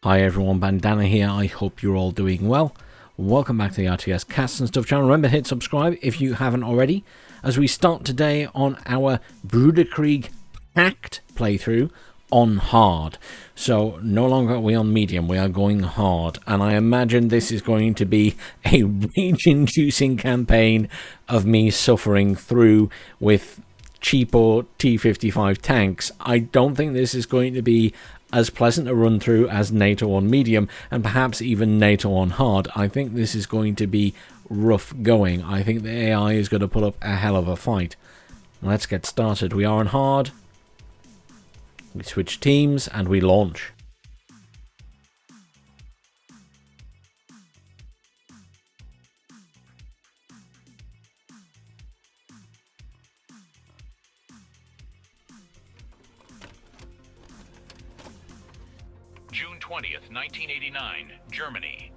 Hi everyone, Bandanner here. I hope you're all doing well. Welcome back to the RTS Cast and Stuff channel. Remember, hit subscribe if you haven't already, as we start today on our Bruderkrieg PACT playthrough on hard. So no longer are we on medium, we are going hard, and I imagine this is going to be a rage-inducing campaign of me suffering through with cheapo T55 tanks. I don't think this is going to be as pleasant a run through as NATO on medium, and perhaps even NATO on hard. I think this is going to be rough going. I think the AI is going to put up a hell of a fight. Let's get started. We are on hard. We switch teams and we launch. June 20th, 1989, Germany.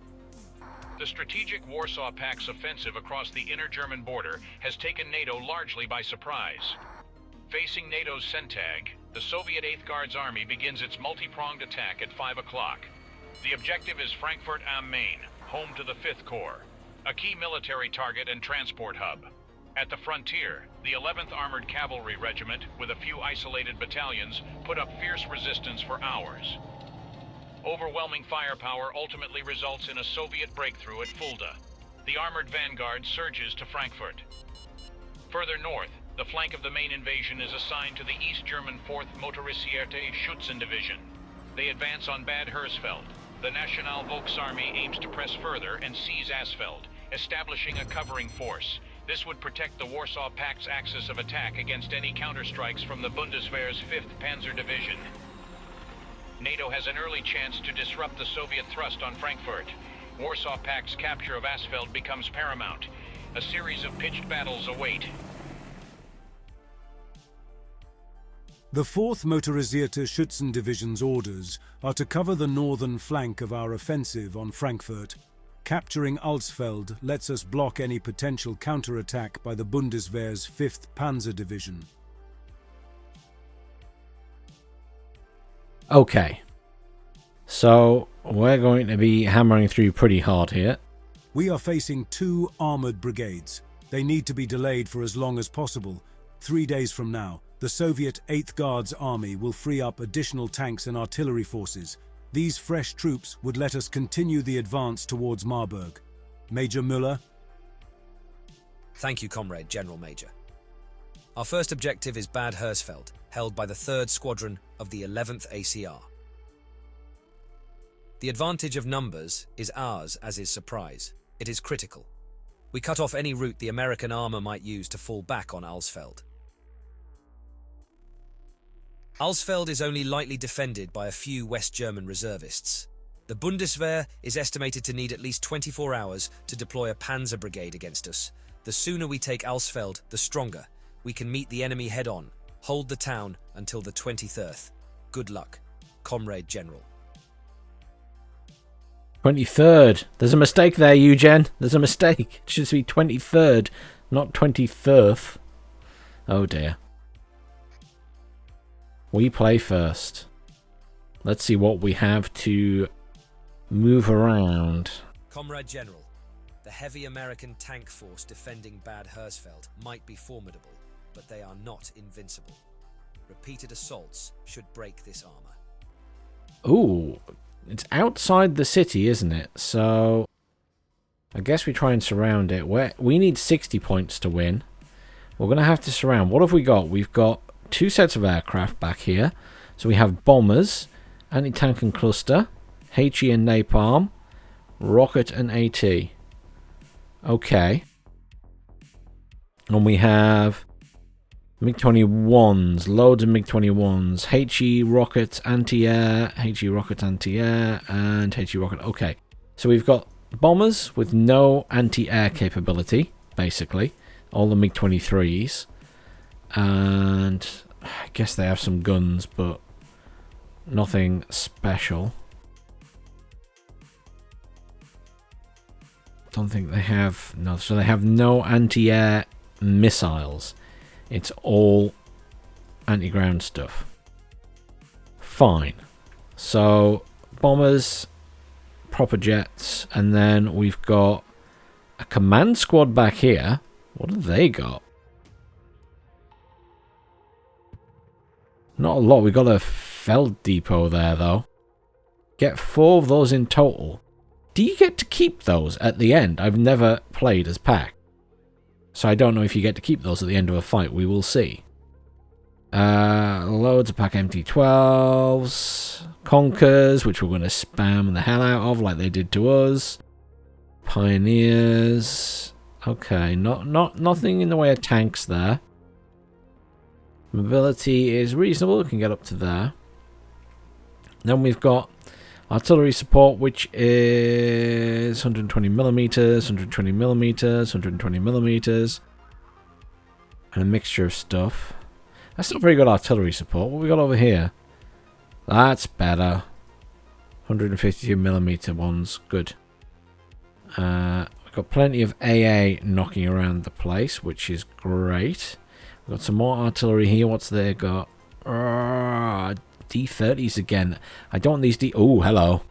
The strategic Warsaw Pact's offensive across the inner German border has taken NATO largely by surprise. Facing NATO's CENTAG, the Soviet 8th Guards Army begins its multi-pronged attack at 5 o'clock. The objective is Frankfurt am Main, home to the 5th Corps, a key military target and transport hub. At the frontier, the 11th Armored Cavalry Regiment, with a few isolated battalions, put up fierce resistance for hours. Overwhelming firepower ultimately results in a Soviet breakthrough at Fulda. The armored vanguard surges to Frankfurt. Further north, the flank of the main invasion is assigned to the East German 4th Motorisierte Schützen Division. They advance on Bad Hersfeld. The National Volksarmee aims to press further and seize Asfeld, establishing a covering force. This would protect the Warsaw Pact's axis of attack against any counterstrikes from the Bundeswehr's 5th Panzer Division. NATO has an early chance to disrupt the Soviet thrust on Frankfurt. Warsaw Pact's capture of Asfeld becomes paramount. A series of pitched battles await. The 4th Motorisierte Schützen Division's orders are to cover the northern flank of our offensive on Frankfurt. Capturing Alsfeld lets us block any potential counterattack by the Bundeswehr's 5th Panzer Division. Okay, so we're going to be hammering through pretty hard here. We are facing 2 armored brigades. They need to be delayed for as long as possible. 3 days from now, the Soviet 8th Guards Army will free up additional tanks and artillery forces. These fresh troops would let us continue the advance towards Marburg. Major Müller? Thank you, Comrade General Major. Our first objective is Bad Hersfeld, held by the 3rd Squadron of the 11th ACR. The advantage of numbers is ours, as is surprise. It is critical. We cut off any route the American armor might use to fall back on Alsfeld. Alsfeld is only lightly defended by a few West German reservists. The Bundeswehr is estimated to need at least 24 hours to deploy a Panzer Brigade against us. The sooner we take Alsfeld, the stronger. We can meet the enemy head-on. Hold the town until the 23rd. Good luck, Comrade General. 23rd. There's a mistake there, Eugen. There's a mistake. It should be 23rd, not 23rd. Oh dear. We play first. Let's see what we have to move around. Comrade General, the heavy American tank force defending Bad Hersfeld might be formidable, but they are not invincible. Repeated assaults should break this armor. Ooh, it's outside the city, isn't it? So I guess we try and surround it. We need 60 points to win. We're going to have to surround. What have we got? We've got 2 sets of aircraft back here. So we have bombers, anti-tank and cluster, HE and napalm, rocket and AT. Okay. And we have MiG-21s, loads of MiG-21s, HE rocket anti-air, HE rocket anti-air, and HE rocket. Okay, so we've got bombers with no anti-air capability, basically. All the MiG-23s. And I guess they have some guns, but nothing special. Don't think they have... No, so they have no anti-air missiles. It's all anti-ground stuff. Fine. So bombers, proper jets, and then we've got a command squad back here. What have they got? Not a lot. We got a Feld depot there, though. Get 4 of those in total. Do you get to keep those at the end? I've never played as PACT, so I don't know if you get to keep those at the end of a fight. We will see. Loads of PACT MT12s. Conkers, which we're going to spam the hell out of like they did to us. Pioneers. Okay, nothing in the way of tanks there. Mobility is reasonable. We can get up to there. Then we've got artillery support, which is 120 millimeters, 120 millimeters, 120 millimeters, and a mixture of stuff. That's not very good artillery support. What we got over here? That's better. 152 millimeter ones. Good. We've got plenty of AA knocking around the place, which is great. We've got some more artillery here. What's they got? D30s again. I don't want these Oh, hello.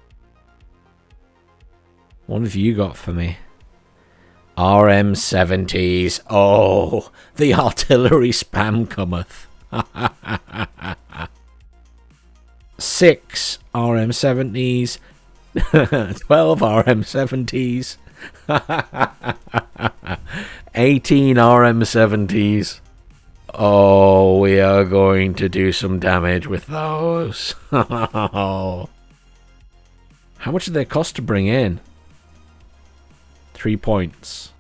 What have you got for me? RM70s. Oh, the artillery spam cometh. 6 RM70s. 12 RM70s. 18 RM70s. Oh, we are going to do some damage with those. How much do they cost to bring in? 3 points.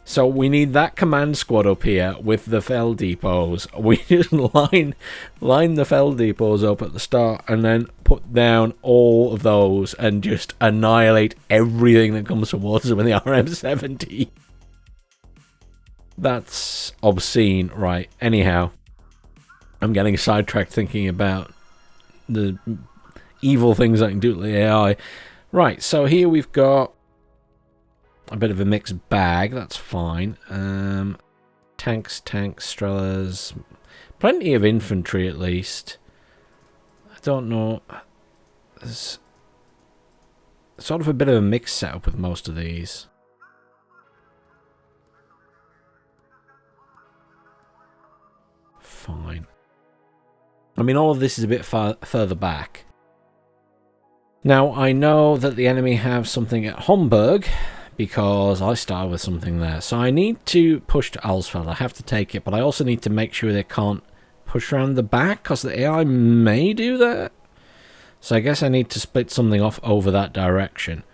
So we need that command squad up here with the Feld depots. We just line the Feld depots up at the start and then put down all of those and just annihilate everything that comes towards them in the RM70. That's obscene, right? Anyhow, I'm getting sidetracked thinking about the evil things I can do to the AI. Right, so here we've got a bit of a mixed bag. That's fine. Tanks, Strelas. Plenty of infantry, at least. I don't know. There's sort of a bit of a mixed setup with most of these. Fine. I mean, all of this is a bit further back. Now, I know that the enemy have something at Homburg, because I started with something there. So I need to push to Alsfeld. I have to take it, but I also need to make sure they can't push around the back, because the AI may do that. So I guess I need to split something off over that direction.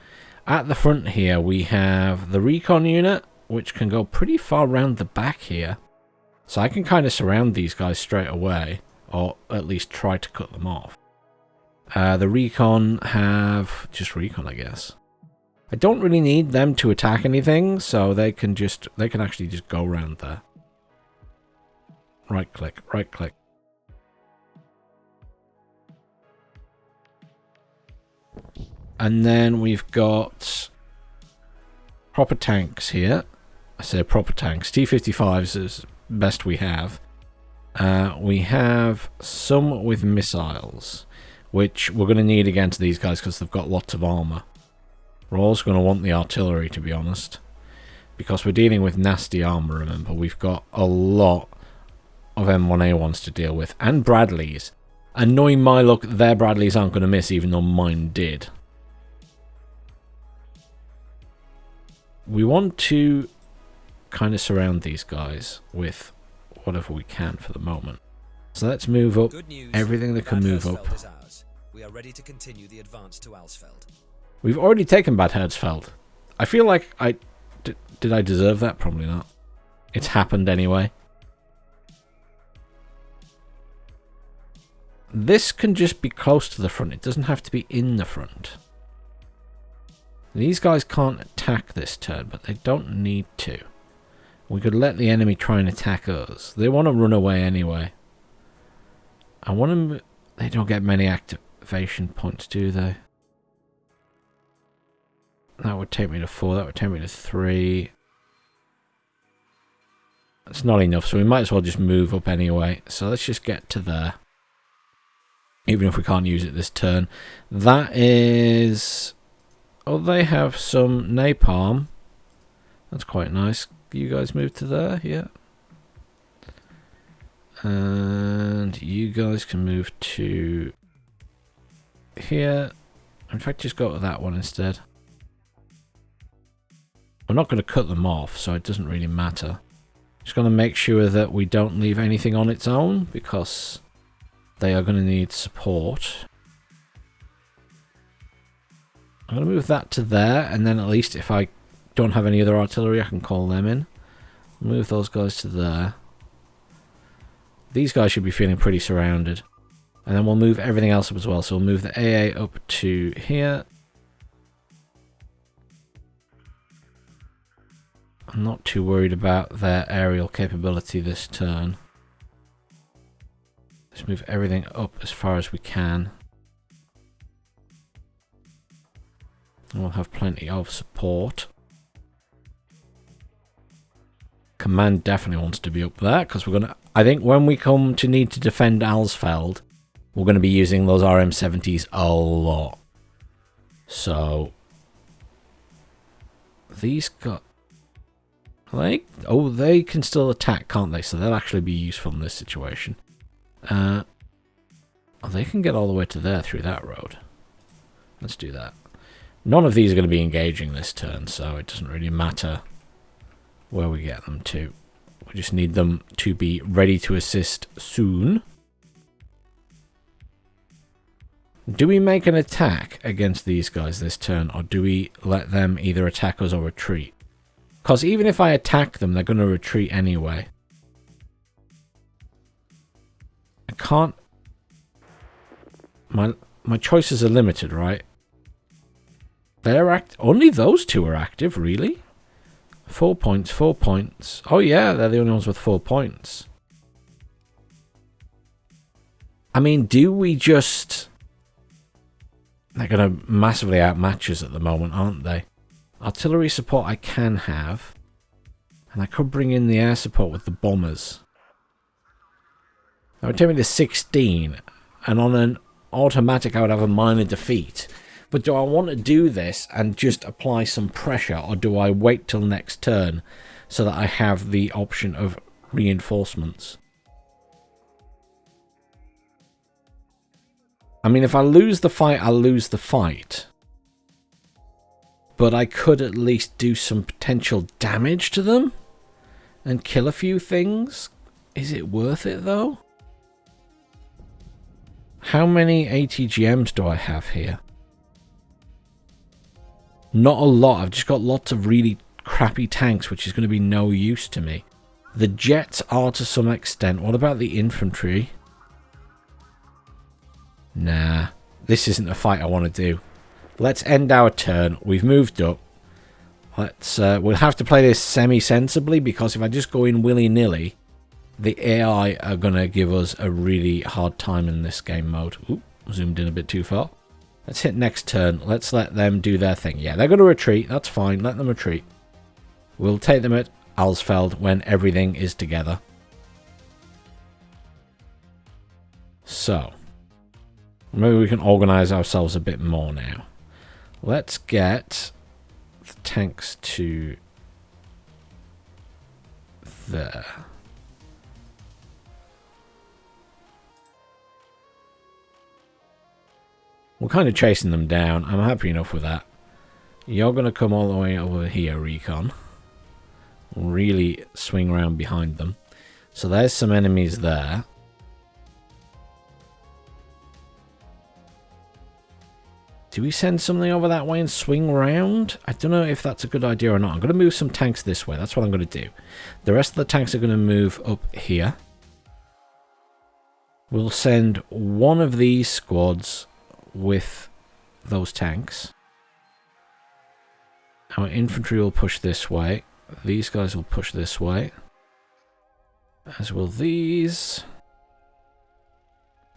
At the front here, we have the recon unit, which can go pretty far around the back here. So I can kind of surround these guys straight away, or at least try to cut them off. The recon have just recon, I guess. I don't really need them to attack anything, so they can actually just go around there. Right click, right click. And then we've got proper tanks here. I say proper tanks. T55s is best we have. We have some with missiles, which we're going to need against these guys because they've got lots of armor. We're also going to want the artillery, to be honest, because we're dealing with nasty armor, remember. We've got a lot of M1A1s to deal with, and Bradleys. And knowing my luck, their Bradleys aren't going to miss, even though mine did. We want to kind of surround these guys with whatever we can for the moment. So let's move up everything that can move up. We are ready to continue the advance to Alsfeld. We've already taken Bad Herzfeld. I feel like did I deserve that? Probably not. It's happened anyway. This can just be close to the front. It doesn't have to be in the front. These guys can't attack this turn, but they don't need to. We could let the enemy try and attack us. They want to run away anyway. I want them... They don't get many activation points, do they? That would take me to 4. That would take me to 3. That's not enough, so we might as well just move up anyway. So let's just get to there. even if we can't use it this turn. That is... Oh, they have some napalm. That's quite nice. You guys move to there, yeah. And you guys can move to here. In fact, just go to that one instead. We're not going to cut them off, so it doesn't really matter. Just going to make sure that we don't leave anything on its own, because they are going to need support. I'm going to move that to there, and then at least if I don't have any other artillery, I can call them in. Move those guys to there. These guys should be feeling pretty surrounded. And then we'll move everything else up as well. So we'll move the AA up to here. I'm not too worried about their aerial capability this turn. Let's move everything up as far as we can. And we'll have plenty of support. Command definitely wants to be up there, because we're going to... I think when we come to need to defend Alsfeld, we're going to be using those RM70s a lot. So... These got... Oh, they can still attack, can't they? So they'll actually be useful in this situation. Oh, they can get all the way to there through that road. Let's do that. None of these are going to be engaging this turn, so it doesn't really matter where we get them to. We just need them to be ready to assist soon. Do we make an attack against these guys this turn, or do we let them either attack us or retreat? Because even if I attack them, they're going to retreat anyway. I can't... My choices are limited, right? They're only those two are active, really? 4 points, 4 points. Oh yeah, they're the only ones with 4 points. I mean, do we just... They're going to massively outmatch us at the moment, aren't they? Artillery support I can have. And I could bring in the air support with the bombers. That would take me to 16. And on an automatic I would have a minor defeat. But do I want to do this and just apply some pressure, or do I wait till next turn so that I have the option of reinforcements? I mean, if I lose the fight, I'll lose the fight. But I could at least do some potential damage to them and kill a few things. Is it worth it, though? How many ATGMs do I have here? Not a lot. I've just got lots of really crappy tanks, which is going to be no use to me. The jets are to some extent. What about the infantry? Nah, this isn't a fight I want to do. Let's end our turn. We've moved up. We'll have to play this semi-sensibly, because if I just go in willy-nilly, the AI are going to give us a really hard time in this game mode. Oop, zoomed in a bit too far. Let's hit next turn. Let's let them do their thing. Yeah, they're going to retreat. That's fine. Let them retreat. We'll take them at Alsfeld when everything is together. So, maybe we can organize ourselves a bit more now. Let's get the tanks to there. We're kind of chasing them down. I'm happy enough with that. You're going to come all the way over here, Recon. Really swing around behind them. So there's some enemies there. Do we send something over that way and swing round? I don't know if that's a good idea or not. I'm going to move some tanks this way. That's what I'm going to do. The rest of the tanks are going to move up here. We'll send one of these squads with those tanks. Our infantry will push this way. These guys will push this way. As will these.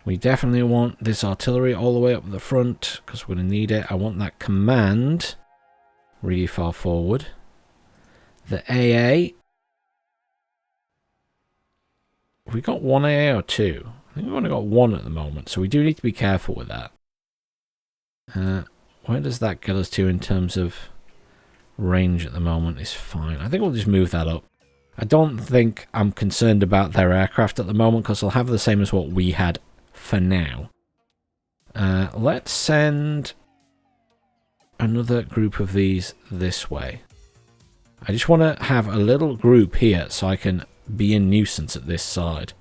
We definitely want this artillery all the way up the front, because we're going to need it. I want that command really far forward. The AA. Have we got one AA or two? I think we've only got one at the moment, so we do need to be careful with that. Where does that get us to in terms of range at the moment? Is fine. I think we'll just move that up. I don't think I'm concerned about their aircraft at the moment because they'll have the same as what we had for now. Let's send another group of these this way. I just want to have a little group here so I can be a nuisance at this side.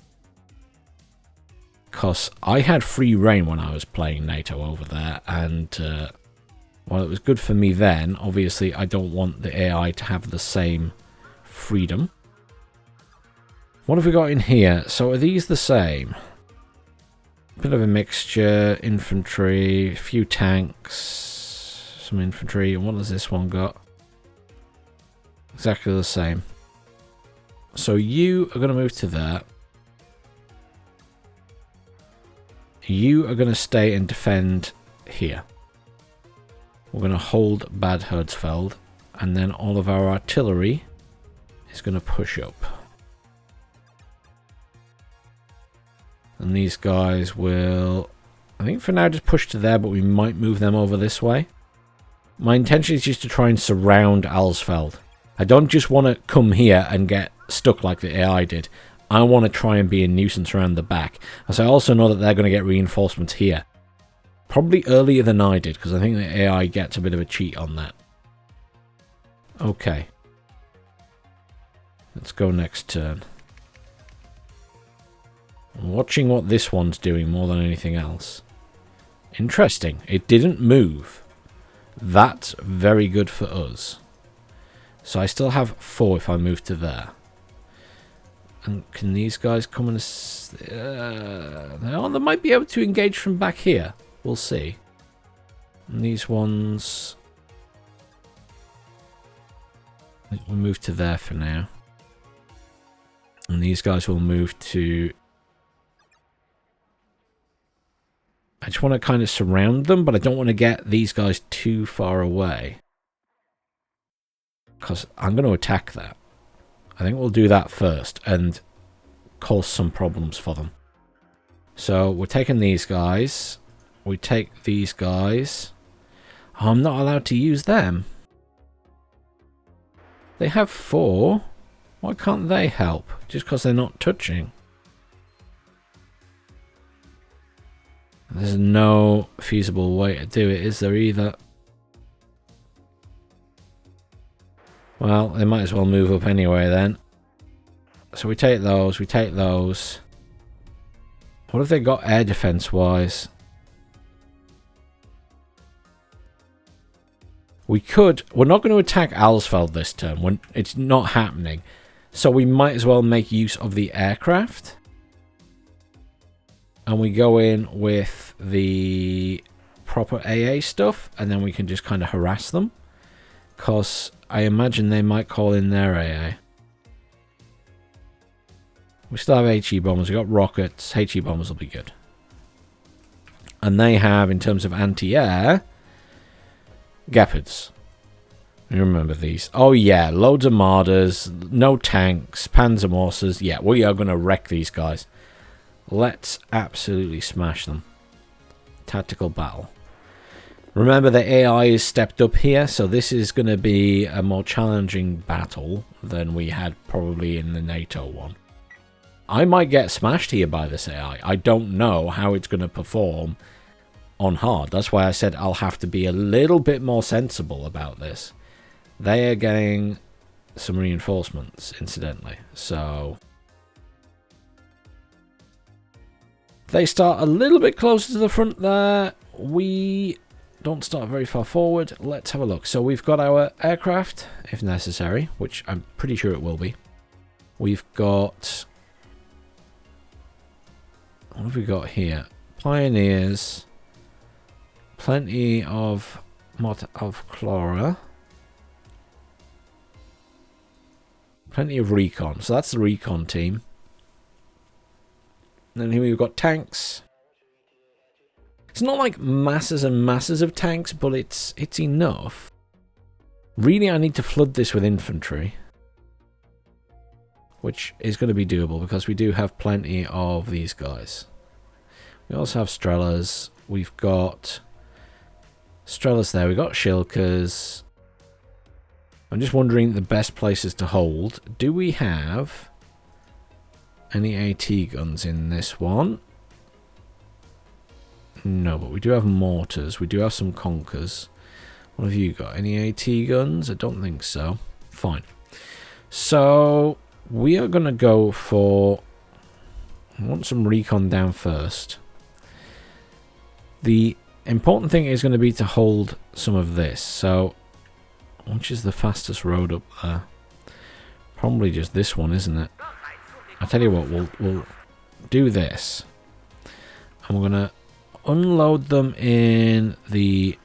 Because I had free reign when I was playing NATO over there, and while it was good for me then, obviously I don't want the AI to have the same freedom. What have we got in here? So are these the same? Bit of a mixture, infantry, a few tanks, some infantry, and what has this one got? Exactly the same. So you are going to move to there. You are going to stay and defend here. We're going to hold Bad Herdsfeld, and then all of our artillery is going to push up. And these guys will, I think for now, just push to there, but we might move them over this way. My intention is just to try and surround Alsfeld. I don't just want to come here and get stuck like the AI did. I want to try and be a nuisance around the back. As I also know that they're going to get reinforcements here. Probably earlier than I did, because I think the AI gets a bit of a cheat on that. Okay. Let's go next turn. I'm watching what this one's doing more than anything else. Interesting. It didn't move. That's very good for us. So I still have 4 if I move to there. And can these guys come and... they might be able to engage from back here. We'll see. And these ones... we'll move to there for now. And these guys will move to... I just want to kind of surround them, but I don't want to get these guys too far away. Because I'm going to attack that. I think we'll do that first and cause some problems for them. So we're taking these guys. We take these guys. Oh, I'm not allowed to use them. They have 4. Why can't they help? Just because they're not touching. There's no feasible way to do it, is there either? Well, they might as well move up anyway then. So we take those, we take those. What have they got air defense wise? We could... we're not going to attack Alsfeld this turn. It's not happening. So we might as well make use of the aircraft. And we go in with the proper AA stuff. And then we can just kind of harass them. Because I imagine they might call in their AA. We still have HE bombers. We've got rockets. HE bombers will be good. And they have, in terms of anti-air... Gepards. You remember these. Oh yeah, loads of Marders, no tanks, Panzermorsers. Yeah, we are going to wreck these guys. Let's absolutely smash them. Tactical battle. Remember the AI is stepped up here, so this is going to be a more challenging battle than we had probably in the NATO one. I might get smashed here by this AI. I don't know how it's going to perform on hard. That's why I said I'll have to be a little bit more sensible about this. They are getting some reinforcements, incidentally. So they start a little bit closer to the front there. We don't start very far forward. Let's have a look. So we've got our aircraft, if necessary, which I'm pretty sure it will be. We've got... what have we got here? Pioneers... plenty of Chlora. Plenty of recon. So that's the recon team. And then here we've got tanks. It's not like masses and masses of tanks, but it's enough. Really, I need to flood this with infantry. Which is going to be doable because we do have plenty of these guys. We also have Strelas. We've got Strelas there. We've got Shilkers. I'm just wondering the best places to hold. Do we have any AT guns in this one? No, but we do have mortars. We do have some conkers. What have you got? Any AT guns? I don't think so. Fine. So we are going to go for... I want some recon down first. The important thing is going to be to hold some of this. So, which is the fastest road up there? Probably just this one, isn't it? I'll tell you what, we'll do this. And we're going to unload them in the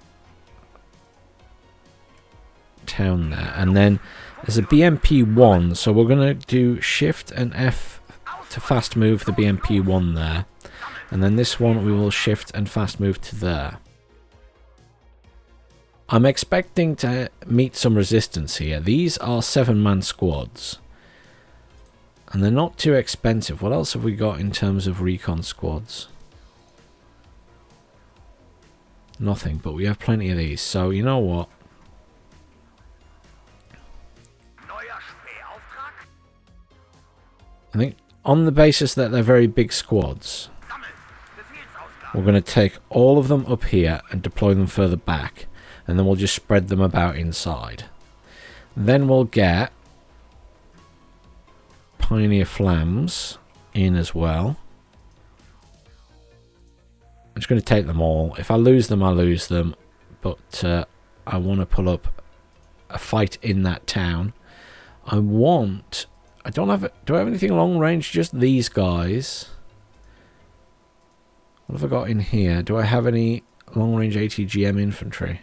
town there. And then there's a BMP-1, so we're going to do Shift and F to fast move the BMP-1 there. And then this one we will shift and fast move to there. I'm expecting to meet some resistance here. These are 7-man squads. And they're not too expensive. What else have we got in terms of recon squads? Nothing, but we have plenty of these. So you know what? I think on the basis that they're very big squads, we're going to take all of them up here and deploy them further back. And then we'll just spread them about inside. Then we'll get Pioneer Flams in as well. I'm just going to take them all. If I lose them, I lose them. But I want to pull up a fight in that town. I don't have... Do I have anything long range? Just these guys. What have I got in here? Do I have any long range ATGM infantry?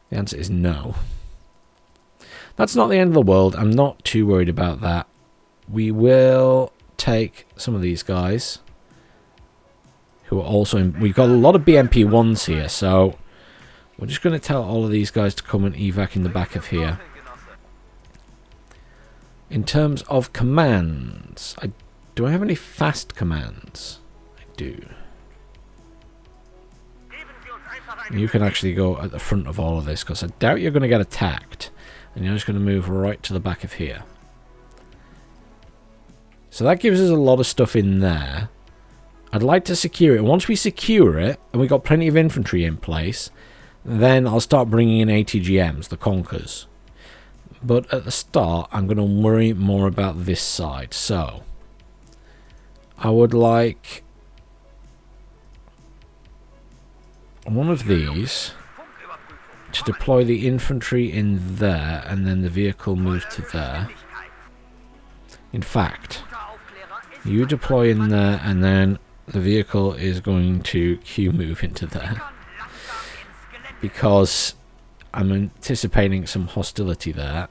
The answer is no. That's not the end of the world. I'm not too worried about that. We will take some of these guys. Who are also in... We've got a lot of BMP-1s here, so... We're just going to tell all of these guys to come and evac in the back of here. In terms of commands... Do I have any fast commands? I do. You can actually go at the front of all of this, because I doubt you're going to get attacked. And you're just going to move right to the back of here. So that gives us a lot of stuff in there. I'd like to secure it. Once we secure it, and we've got plenty of infantry in place, then I'll start bringing in ATGMs, the Conkers. But at the start, I'm going to worry more about this side. So, I would like one of these to deploy the infantry in there, and then the vehicle move to there. In fact, you deploy in there, and then the vehicle is going to Q move into there. Because I'm anticipating some hostility there.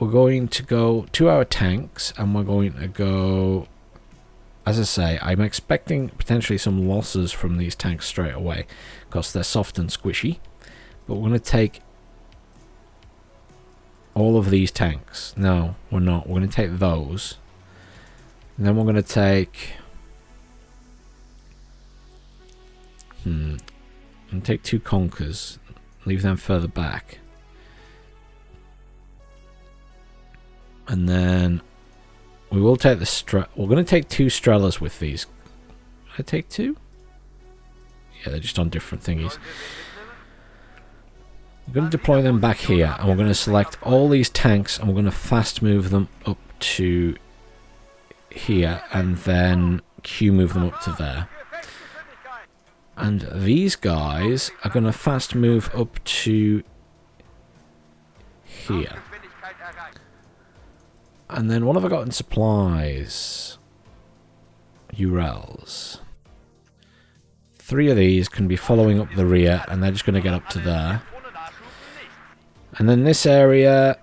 We're going to go to our tanks, and we're going to go... As I say, I'm expecting potentially some losses from these tanks straight away, because they're soft and squishy. But we're going to take all of these tanks. No, we're not. We're going to take those. And then we're going to take... I'm going to take 2 Conkers. Leave them further back. And then... we will take the we're going to take 2 Strelas with these. Did I take 2? Yeah, they're just on different thingies. We're going to deploy them back here, and we're going to select all these tanks, and we're going to fast move them up to here, and then Q move them up to there. And these guys are going to fast move up to here. And then what have I got in supplies? Urals. 3 of these can be following up the rear, and they're just going to get up to there. And then this area...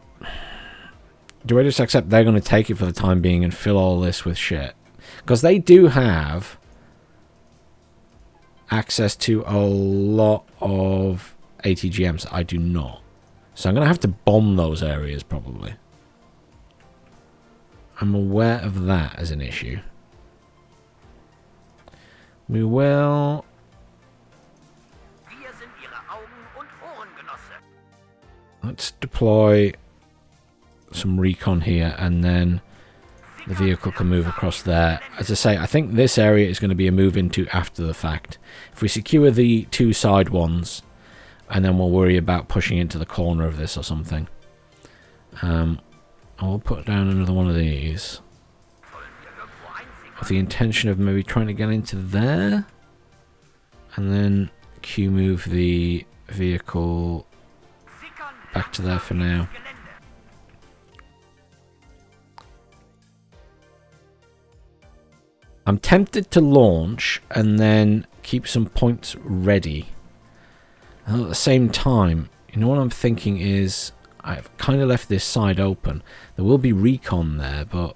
do I just accept they're going to take it for the time being and fill all this with shit? Because they do have access to a lot of ATGMs. I do not. So I'm going to have to bomb those areas, probably. I'm aware of that as an issue. We will... Let's deploy some recon here, and then the vehicle can move across there. As I say, I think this area is going to be a move into after the fact. If we secure the two side ones, and then we'll worry about pushing into the corner of this or something. I'll put down another one of these, with the intention of maybe trying to get into there, and then Q move the vehicle back to there for now. I'm tempted to launch and then keep some points ready. And at the same time, you know what I'm thinking is, I've kind of left this side open. There will be recon there, but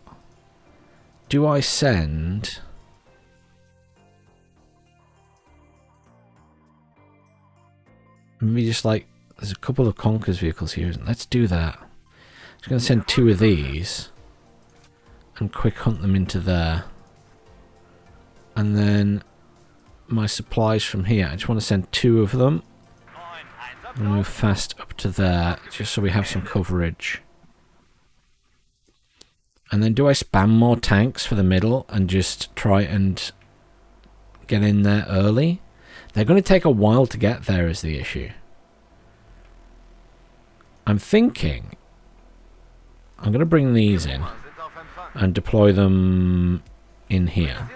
do I send... Maybe just like, there's a couple of Conquerors vehicles here. Let's do that. I'm just going to send two of these and quick hunt them into there. And then my supplies from here. I just want to send two of them. And move fast up to there, just so we have some coverage. And then do I spam more tanks for the middle and just try and get in there early? They're going to take a while to get there is the issue. I'm thinking I'm going to bring these in and deploy them in here,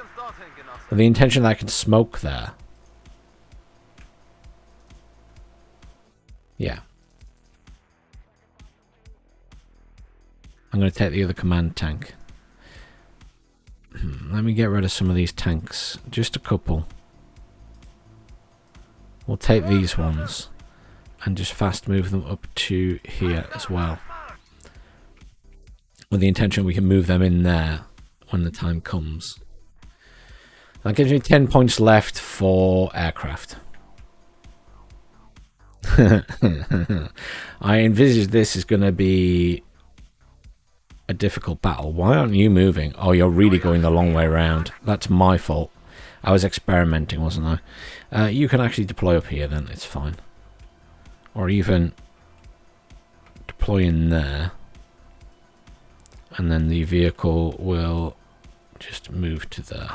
with the intention that I can smoke there. Yeah. I'm going to take the other command tank. Let me get rid of some of these tanks. Just a couple. We'll take these ones and just fast move them up to here as well, with the intention we can move them in there when the time comes. That gives me 10 points left for aircraft. I envisage this is going to be a difficult battle. Why aren't you moving? Oh, you're really going the long way around. That's my fault. I was experimenting, wasn't I? You can actually deploy up here then, it's fine. Or even deploy in there. And then the vehicle will just move to there.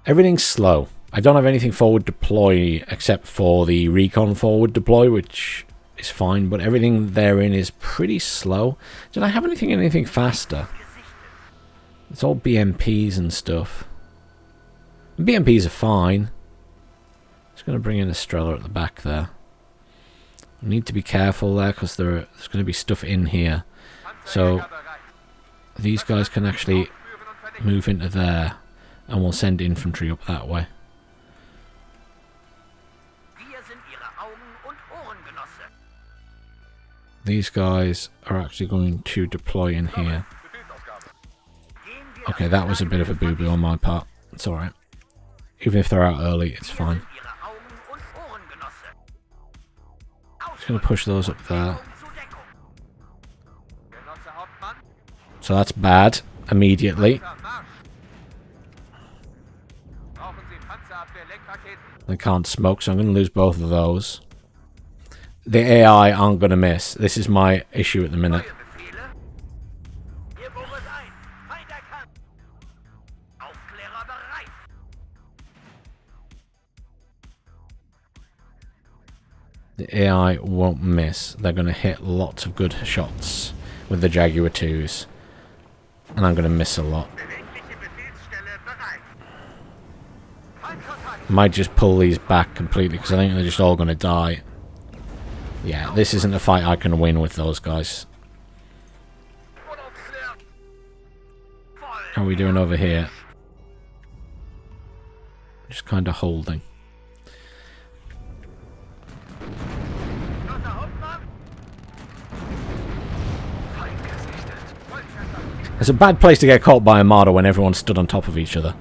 Everything's slow. I don't have anything forward deploy except for the recon forward deploy, which is fine, but everything therein is pretty slow. Did I have anything faster? It's all BMPs and stuff. BMPs are fine. Just going to bring in a Strela at the back there. I need to be careful there because there's going to be stuff in here. So these guys can actually move into there, and we'll send infantry up that way. These guys are actually going to deploy in here. Okay, that was a bit of a boo-boo on my part. It's alright. Even if they're out early, it's fine. Just going to push those up there. So that's bad, immediately. They can't smoke, so I'm going to lose both of those. The AI aren't going to miss. This is my issue at the minute. The AI won't miss. They're going to hit lots of good shots with the Jaguar 2s. And I'm going to miss a lot. Might just pull these back completely because I think they're just all going to die. Yeah, this isn't a fight I can win with those guys. How are we doing over here? Just kind of holding. It's a bad place to get caught by Armada when everyone stood on top of each other.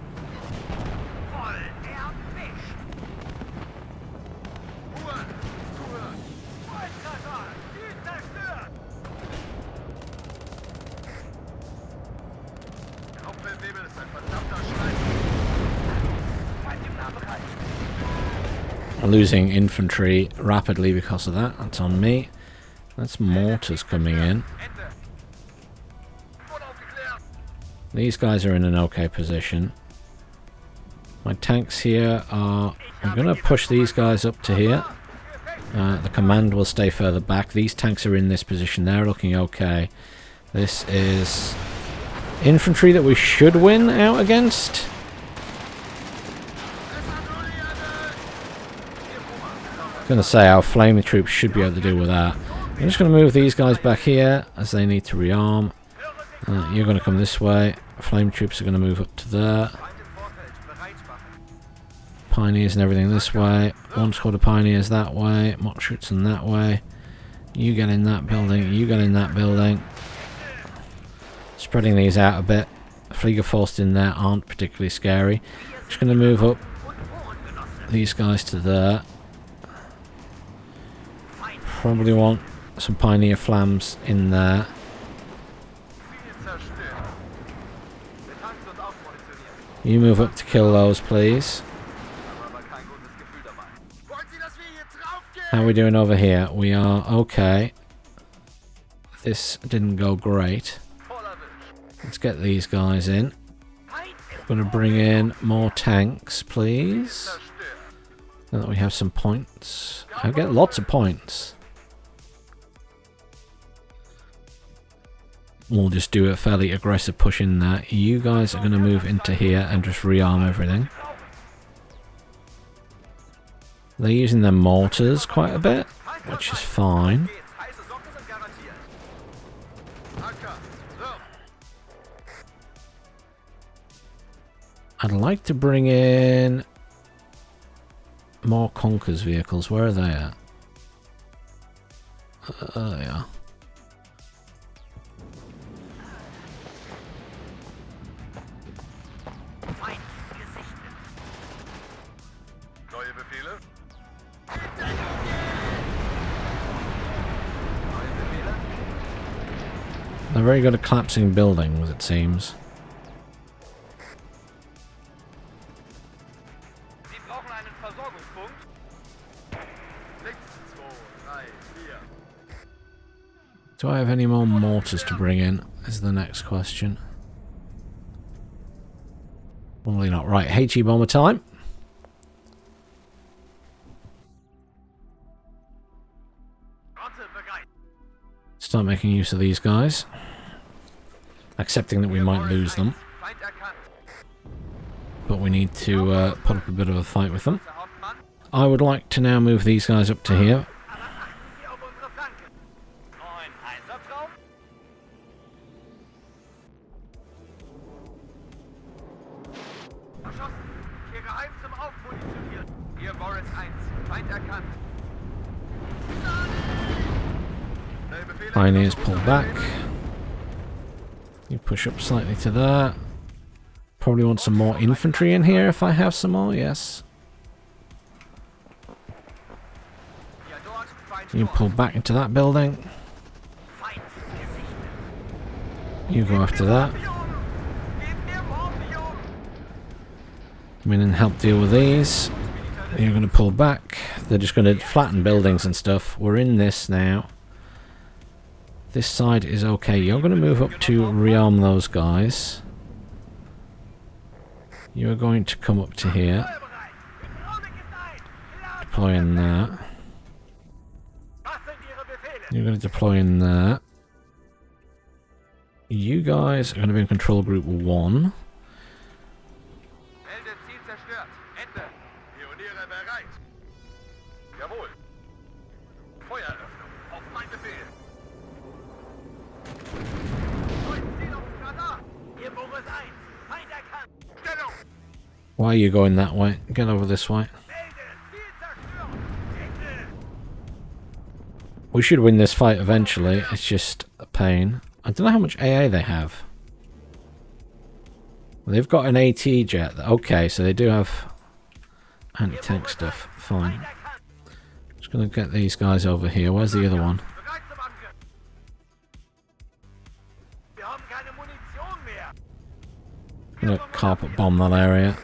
losing infantry rapidly because of that. That's on me. That's mortars coming in. These guys are in an okay position. My tanks here are... I'm going to push these guys up to here. The command will stay further back. These tanks are in this position. They're looking okay. This is infantry that we should win out against. I was going to say our flaming troops should be able to deal with that. I'm just going to move these guys back here as they need to rearm. You're going to come this way. Flame troops are going to move up to there. Pioneers and everything this way. One squad of pioneers that way. Mock Schutzen that way. You get in that building. You get in that building. Spreading these out a bit. Fliegerforce in there aren't particularly scary. Just going to move up these guys to there. Probably want some pioneer flams in there. You move up to kill those, please. How are we doing over here? We are okay. This didn't go great. Let's get these guys in. I'm going to bring in more tanks, please. Now that we have some points. I get lots of points. We'll just do a fairly aggressive push in there. You guys are going to move into here and just rearm everything. They're using their mortars quite a bit, which is fine. I'd like to bring in more Conquer's vehicles. Where are they at? There they are. They're very good at collapsing buildings, it seems. Do I have any more mortars to bring in? Is the next question. Probably not. Right, HE bomber time. Start making use of these guys. Accepting that we might lose them. But we need to put up a bit of a fight with them. I would like to now move these guys up to here. Pioneers pull back. You push up slightly to there. Probably want some more infantry in here if I have some more, yes. You pull back into that building. You go after that. Come in and help deal with these. You're going to pull back. They're just going to flatten buildings and stuff. We're in this now. This side is okay. You're going to move up to rearm those guys. You're going to come up to here. Deploy in that. You're going to deploy in there. You guys are going to be in control group 1. Why are you going that way? Get over this way. We should win this fight eventually. It's just a pain. I don't know how much AA they have. They've got an AT jet. Okay, so they do have anti-tank stuff. Fine. Just gonna get these guys over here. Where's the other one? I'm gonna carpet bomb that area.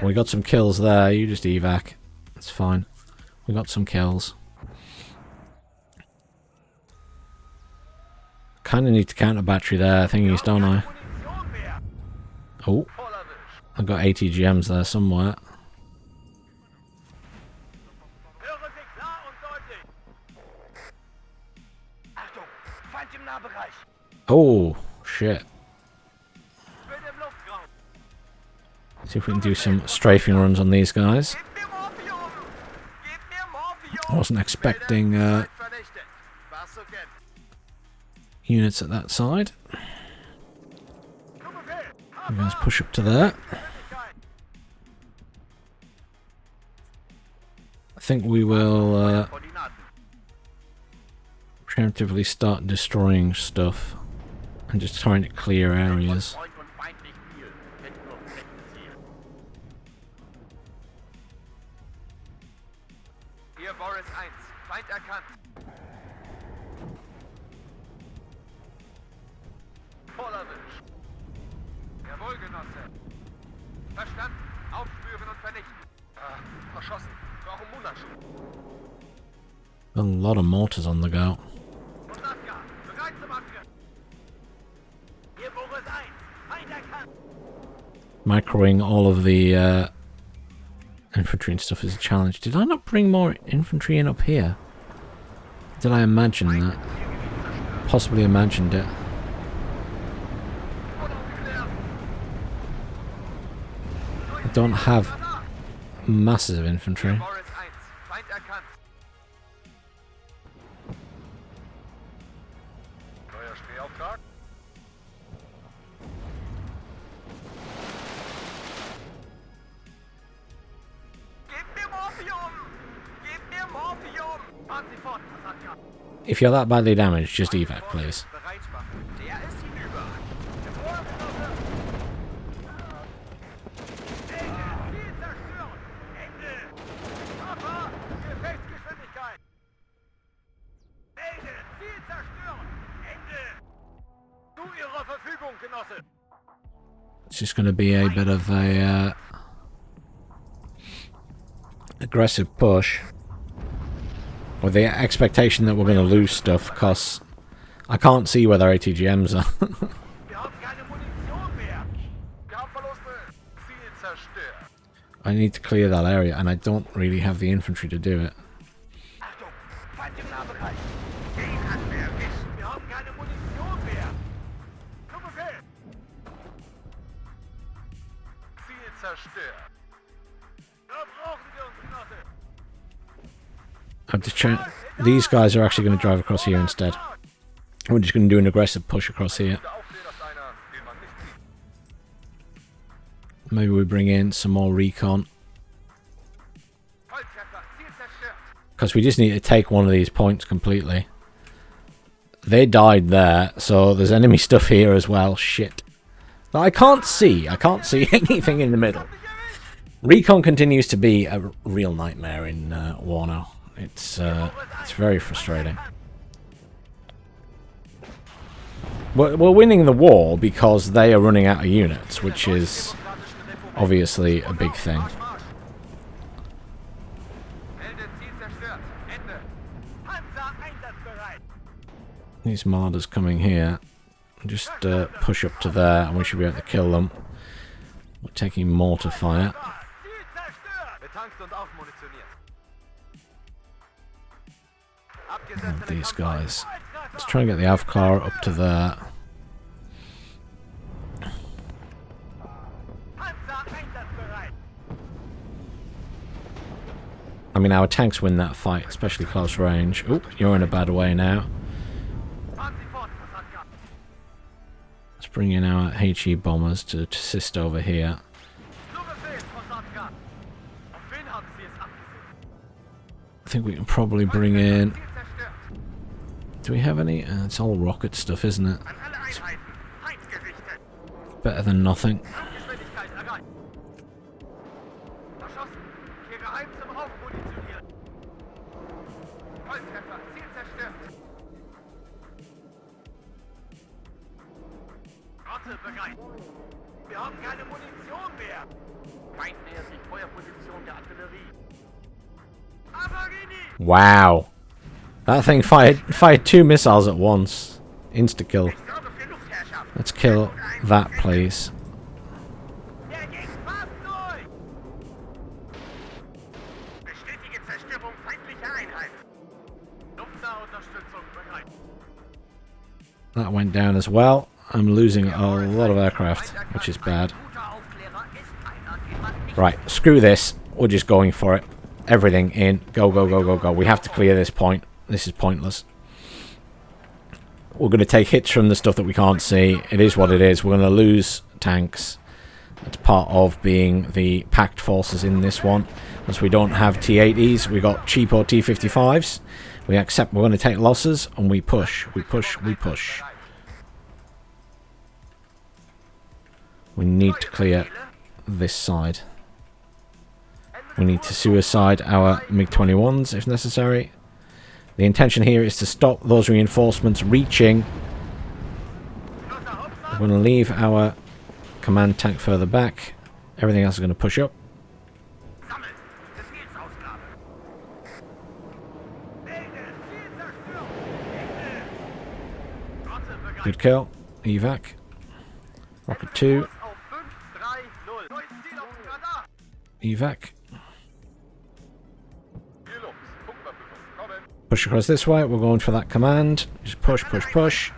We got some kills there. You just evac. It's fine. We got some kills. Kind of need to counter battery there, thingies, don't I? Oh, I got ATGMs there somewhere. Oh, shit. See if we can do some strafing runs on these guys. I wasn't expecting units at that side. You guys push up to there. I think we will preemptively start destroying stuff and just trying to clear areas. A lot of mortars on the go. Microing all of the infantry and stuff is a challenge. Did I not bring more infantry in up here? Did I imagine that? Possibly imagined it. I don't have masses of infantry. If you're that badly damaged, just evac, please. It's just going to be a bit of a aggressive push. With the expectation that we're going to lose stuff, because I can't see where their ATGMs are. I need to clear that area, and I don't really have the infantry to do it. These guys are actually going to drive across here instead. We're just going to do an aggressive push across here. Maybe we bring in some more recon. Because we just need to take one of these points completely. They died there, so there's enemy stuff here as well. Shit. But I can't see anything in the middle. Recon continues to be a real nightmare in war now. It's very frustrating. We're winning the war because they are running out of units, which is obviously a big thing. These marauders coming here. Just push up to there and we should be able to kill them. We're taking mortar fire. And these guys. Let's try and get the Avcar up to there. I mean, our tanks win that fight, especially close range. Oop, you're in a bad way now. Let's bring in our HE bombers to assist over here. I think we can probably bring in... Do we have any? It's all rocket stuff, isn't it? It's better than nothing. Wir haben keine Munition mehr. Feind nähert sich Feuerposition der Artillerie. Wow. That thing fired 2 missiles at once. Insta-kill. Let's kill that, please. That went down as well. I'm losing a lot of aircraft, which is bad. Right, screw this. We're just going for it. Everything in. Go, go, go, go, go. We have to clear this point. This is pointless. We're going to take hits from the stuff that we can't see. It is what it is. We're going to lose tanks. That's part of being the PACT forces in this one. As we don't have T80s, we got cheapo T55s. We accept we're going to take losses, and we push. We push, we push. We need to clear this side. We need to suicide our MiG-21s if necessary. The intention here is to stop those reinforcements reaching. We're going to leave our command tank further back. Everything else is going to push up. Good kill. Evac. Rocket 2. Evac. Push across this way. We're going for that command. Just push, push, push.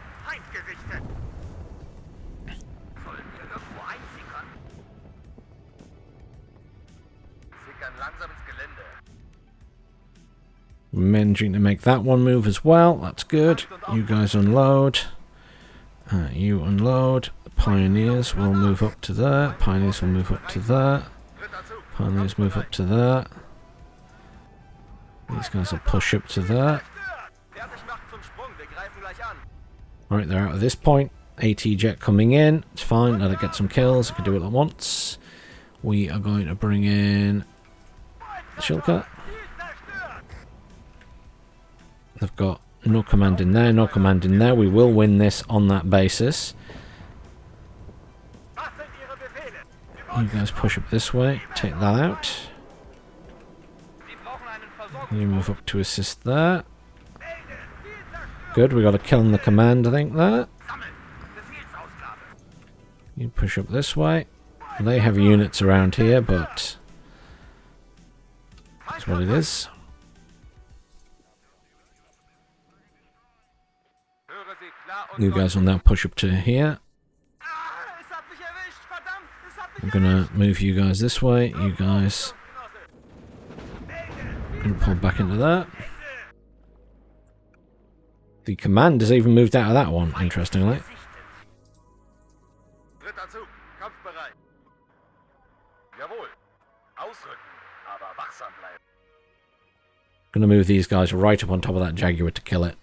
Managing to make that one move as well. That's good. You guys unload. You unload. The Pioneers will move up to there. Pioneers will move up to there. Pioneers move up to there. These guys will push up to there. Right, they're out of this point. AT jet coming in. It's fine. Let it get some kills. I can do it at once. We are going to bring in Shilka. They've got no command in there, no command in there. We will win this on that basis. You guys push up this way. Take that out. You move up to assist there. Good, we got a kill on the command, I think, there. You push up this way. They have units around here, but that's what it is. You guys will now push up to here. I'm gonna move you guys this way. You guys gonna pull back into that. The command has even moved out of that one, interestingly. Gonna move these guys right up on top of that Jaguar to kill it.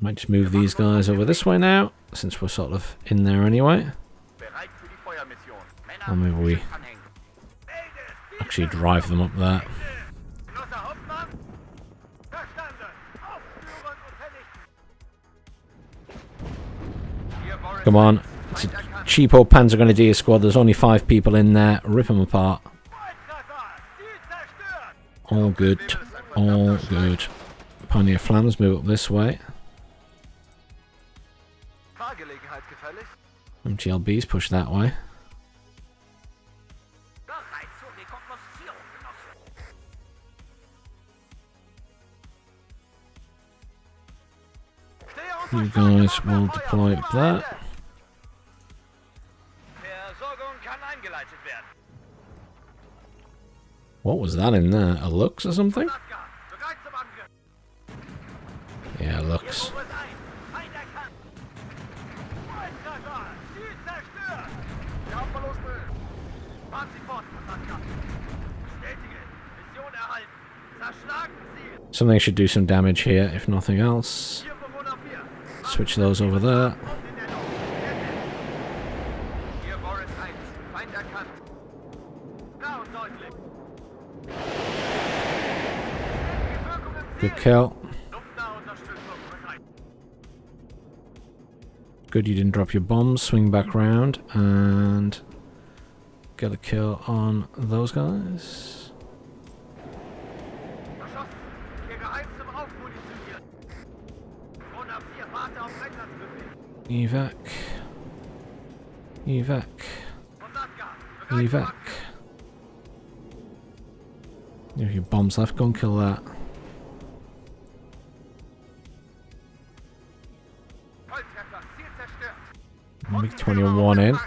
Might just move these guys over this way now, since we're sort of in there anyway. Or maybe we actually drive them up there. Come on. It's a cheapo Panzer Grenadier squad. There's only 5 people in there. Rip them apart. All good. All good. Pioneer Flams move up this way. MTLBs push that way. You guys will deploy up there. What was that in there? A Lux or something? Yeah, Lux. Something should do some damage here, if nothing else. Switch those over there. Good kill. Good you didn't drop your bombs. Swing back round and get a kill on those guys. Evac. Evac. Evac. You have your bombs left, go and kill that. MiG-21 in.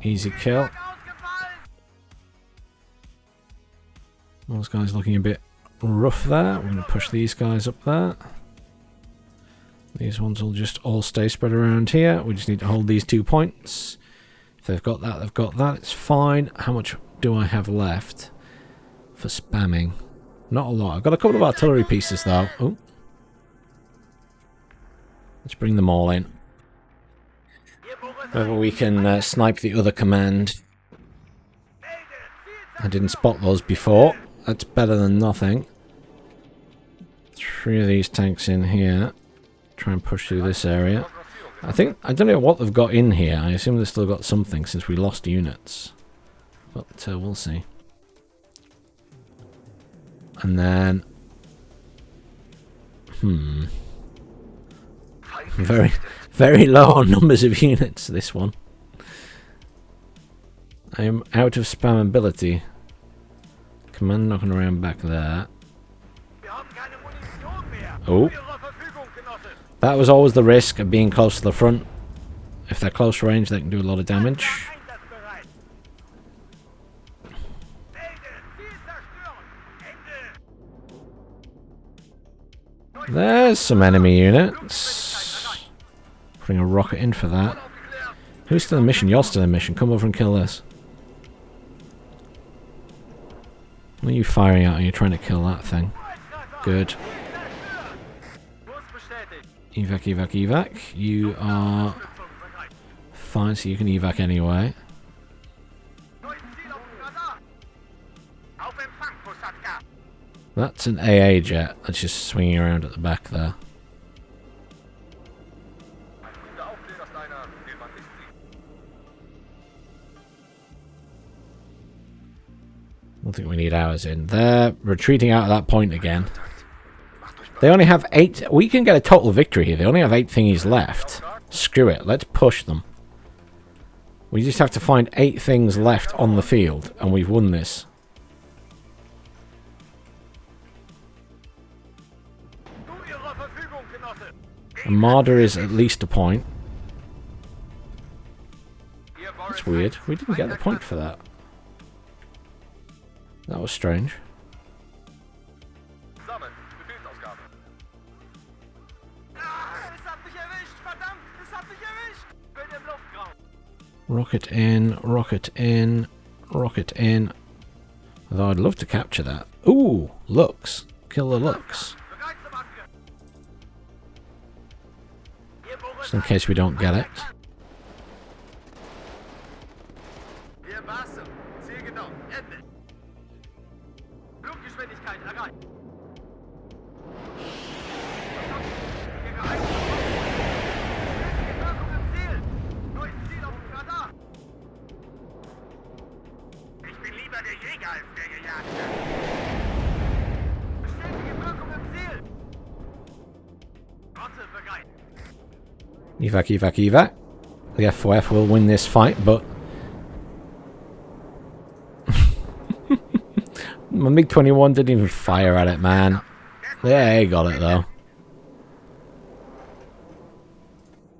Easy kill. Those guys looking a bit rough there. We're going to push these guys up there. These ones will just all stay spread around here. We just need to hold these 2 points. If they've got that, they've got that. It's fine. How much do I have left for spamming? Not a lot. I've got a couple of artillery pieces though. Oh. Let's bring them all in. Maybe we can snipe the other command. I didn't spot those before. That's better than nothing. 3 of these tanks in here. Try and push through this area. I don't know what they've got in here. I assume they've still got something since we lost units. But we'll see. And then... Very, very low on numbers of units, this one. I am out of spam ability. Command knocking around back there. Oh. That was always the risk of being close to the front. If they're close range, they can do a lot of damage. There's some enemy units. Putting a rocket in for that. Who's still in mission? You're still in mission. Come over and kill this. What are you firing at? Are you trying to kill that thing? Good. Evac, evac, evac. You are fine, so you can evac anyway. That's an AA jet that's just swinging around at the back there. I don't think we need ours in. They're retreating out of that point again. They only have 8... We can get a total victory here. They only have 8 thingies left. Screw it. Let's push them. We just have to find 8 things left on the field, and we've won this. Armada is at least a point. That's weird. We didn't get the point for that. That was strange. Rocket in, rocket in, rocket in. Although I'd love to capture that. Ooh, Lux. Kill the Lux. Just in case we don't get it. Evac, evac, evac. The FOF will win this fight, but... My MiG-21 didn't even fire at it, man. Yeah, he got it, though.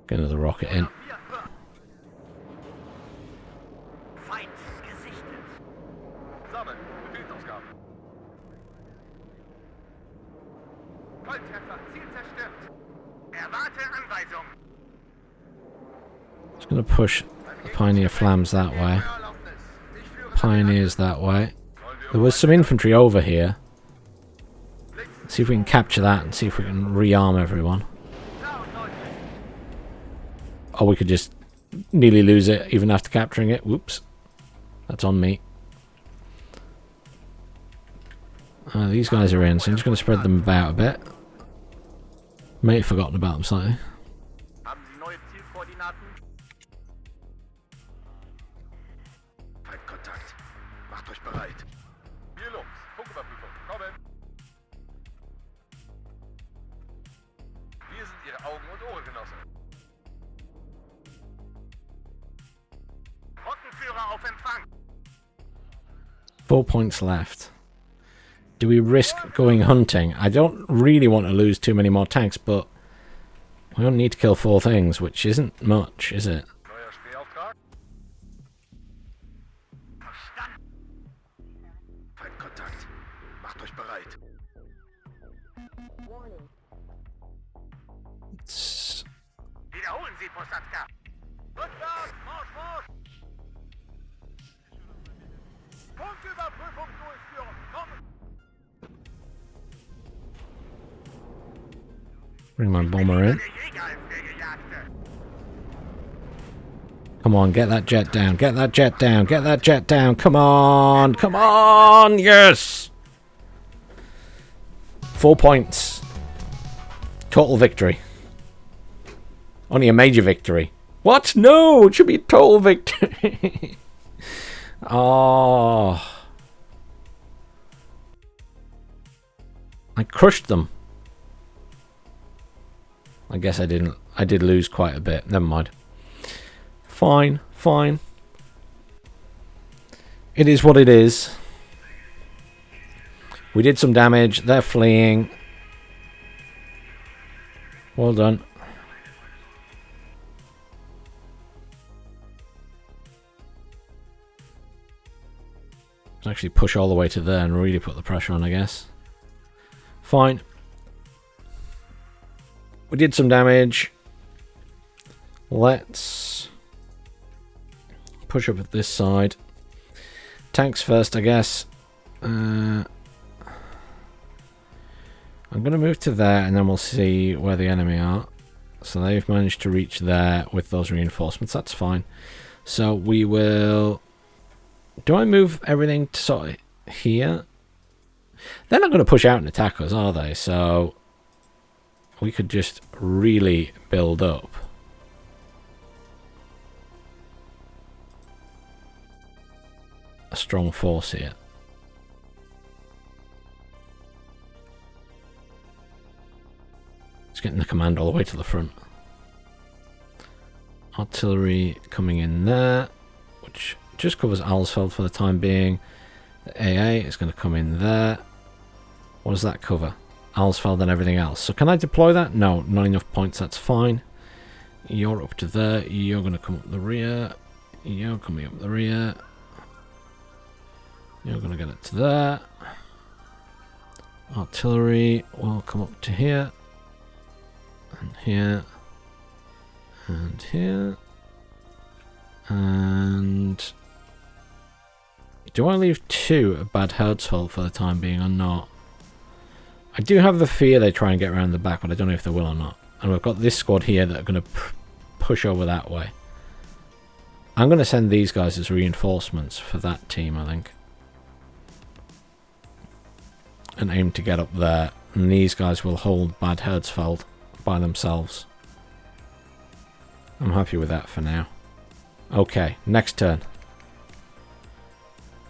Get another rocket in. Just going to push the Pioneer Flams that way. Pioneers that way. There was some infantry over here. Let's see if we can capture that and see if we can rearm everyone. Or we could just nearly lose it even after capturing it. Whoops. That's on me. These guys are in, so I'm just going to spread them about a bit. May have forgotten about them slightly. Haben Sie neue Zielkoordinaten? Feindkontakt. Macht euch bereit. Hier los. Funküberprüfung. Kommen. Wir sind Ihre Augen- und Ohrengenossen. Rottenführer auf Empfang. 4 points left. Do we risk going hunting? I don't really want to lose too many more tanks, but we only need to kill 4 things, which isn't much, is it? Neuer Spähauftrag. Verstanden. Feindkontakt. Macht euch bereit. Wiederholen Sie, Posatka. Rückwärts, Marsch, Marsch. Punktüberprüfung durchführen. Kommen. Bring my bomber in. Der Jäger ist der Gejagte. Come on, get that jet down. Get that jet down. Get that jet down. Come on. Come on. Yes. 4 points. Total victory. Only a major victory. What? No, it should be a total victory. Oh. I crushed them. I guess I didn't. I did lose quite a bit. Never mind. Fine, fine. It is what it is. We did some damage. They're fleeing. Well done. Let's actually push all the way to there and really put the pressure on, I guess. Fine. We did some damage. Let's push up at this side. Tanks first, I guess. I'm going to move to there and then we'll see where the enemy are. So they've managed to reach there with those reinforcements. That's fine. So we will... Do I move everything to sort of here? They're not going to push out and attack us, are they? So we could just really build up. A strong force here. It's getting the command all the way to the front. Artillery coming in there, which just covers Alsfeld for the time being. The AA is going to come in there. What does that cover? Alsfeld and everything else. So can I deploy that? No, not enough points. That's fine. You're up to there. You're going to come up the rear. You're coming up the rear. You're going to get it to there. Artillery will come up to here. And here. And here. And... do I leave 2 at Bad Herzfeld for the time being or not? I do have the fear they try and get around the back, but I don't know if they will or not. And we've got this squad here that are going to push over that way. I'm going to send these guys as reinforcements for that team, I think. And aim to get up there. And these guys will hold Bad Herzfeld by themselves. I'm happy with that for now. Okay, next turn.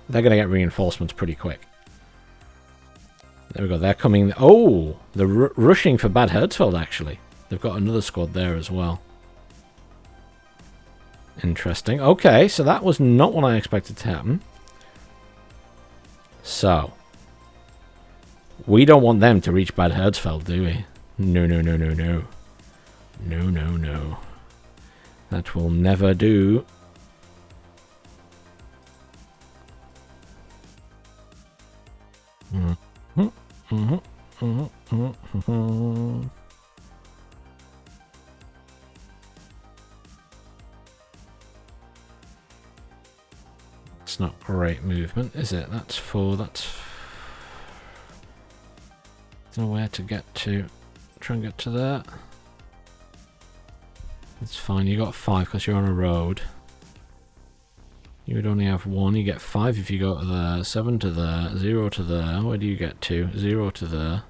They're going to get reinforcements pretty quick. There we go, they're coming. Oh, they're rushing for Bad Herzfeld, actually. They've got another squad there as well. Interesting. Okay, so that was not what I expected to happen. So, we don't want them to reach Bad Herzfeld, do we? No, no, no, no, no. No, no, no. That will never do. It's not great movement, is it? That's 4, that's... don't know where to get to. Try and get to there. It's fine, you got 5 because you're on a road. You would only have 1. You get 5 if you go to there. 7 to there. 0 to there. Where do you get to? 0 to there.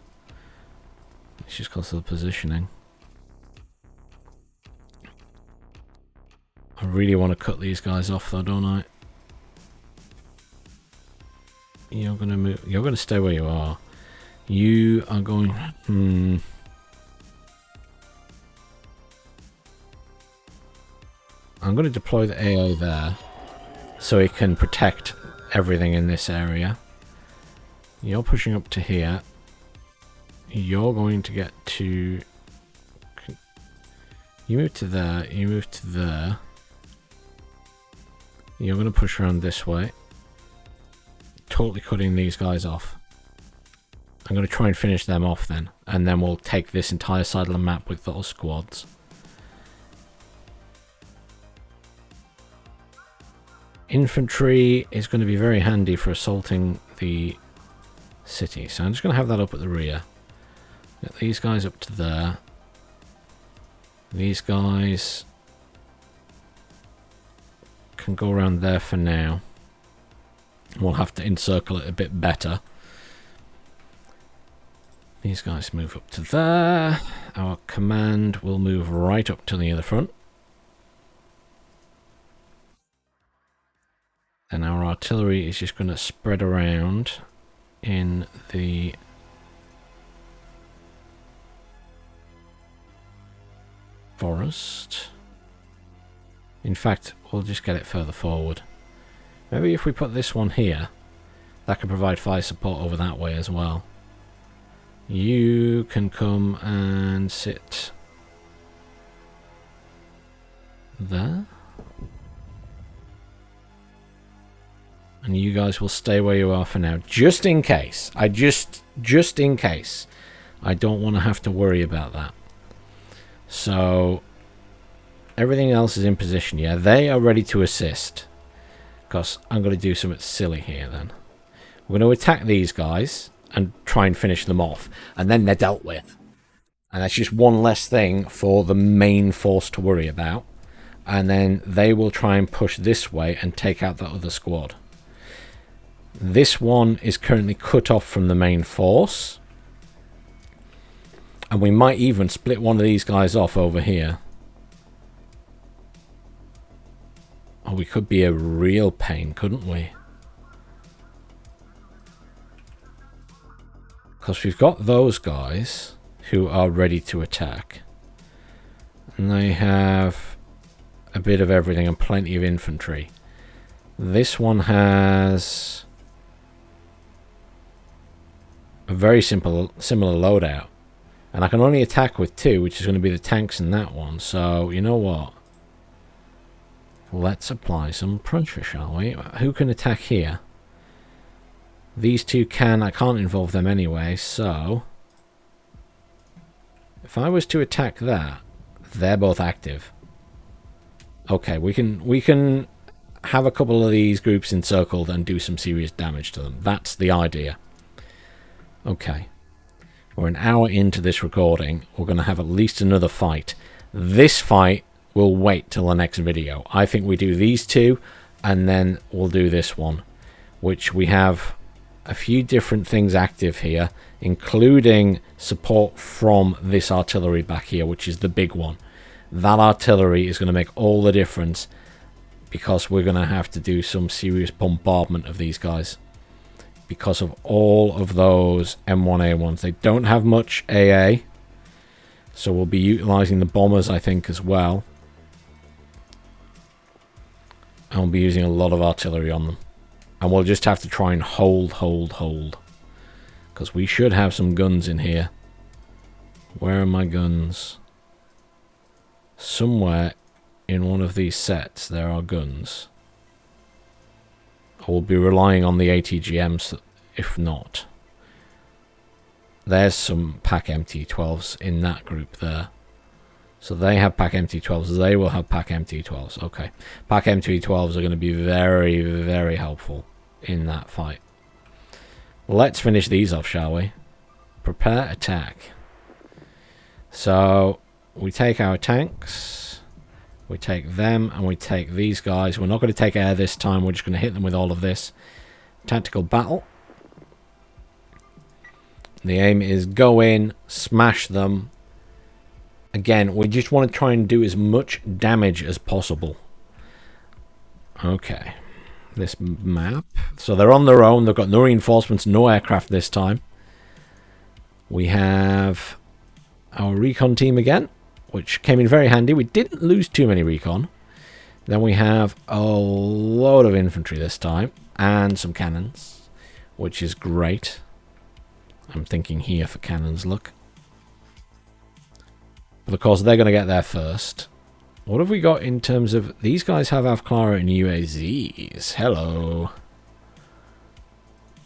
It's just because of the positioning. I really want to cut these guys off though, don't I? You're going to move. You're going to stay where you are. You are going... I'm going to deploy the AA there, so it can protect everything in this area. You're pushing up to here. You're going to get to... You move to there, you move to there. You're going to push around this way. Totally cutting these guys off. I'm going to try and finish them off then, and then we'll take this entire side of the map with those squads. Infantry is going to be very handy for assaulting the city, so I'm just going to have that up at the rear. Get these guys up to there. These guys can go around there for now. We'll have to encircle it a bit better. These guys move up to there. Our command will move right up to near the front. And our artillery is just going to spread around in the forest. In fact, we'll just get it further forward. Maybe if we put this one here, that could provide fire support over that way as well. You can come and sit there. And you guys will stay where you are for now, just in case. Just in case. I don't want to have to worry about that. So, everything else is in position. Yeah, they are ready to assist. Because I'm going to do something silly here then. We're going to attack these guys and try and finish them off. And then they're dealt with. And that's just one less thing for the main force to worry about. And then they will try and push this way and take out that other squad. This one is currently cut off from the main force. And we might even split one of these guys off over here. Oh, we could be a real pain, couldn't we? Because we've got those guys who are ready to attack. And they have a bit of everything and plenty of infantry. This one has a very similar loadout. And I can only attack with 2, which is going to be the tanks in that one. So, you know what? Let's apply some pressure, shall we? Who can attack here? These 2 can. I can't involve them anyway, so... If I was to attack that, they're both active. Okay, we can have a couple of these groups encircled and do some serious damage to them. That's the idea. Okay. We're an hour into this recording. We're going to have at least another fight. This fight will wait till the next video. I think we do these 2, and then we'll do this one, which we have a few different things active here, including support from this artillery back here, which is the big one. That artillery is going to make all the difference, because we're going to have to do some serious bombardment of these guys. Because of all of those M1A1s. They don't have much AA. So we'll be utilising the bombers, I think, as well. And we'll be using a lot of artillery on them. And we'll just have to try and hold. Because we should have some guns in here. Where are my guns? Somewhere in one of these sets there are guns. I will be relying on the ATGMs if not. There's some PACT MT12s in that group there. So they have PACT MT12s. They will have PACT MT12s. Okay. PACT MT12s are going to be very, very helpful in that fight. Let's finish these off, shall we? Prepare attack. So we take our tanks. We take them and we take these guys. We're not going to take air this time. We're just going to hit them with all of this. Tactical battle. The aim is go in, smash them. Again, we just want to try and do as much damage as possible. Okay. This map. So they're on their own. They've got no reinforcements, no aircraft this time. We have our recon team again, which came in very handy. We didn't lose too many recon. Then we have a load of infantry this time. And some cannons, which is great. I'm thinking here for cannons, look. But of course, they're going to get there first. What have we got in terms of... These guys have Avclara and UAZs. Hello.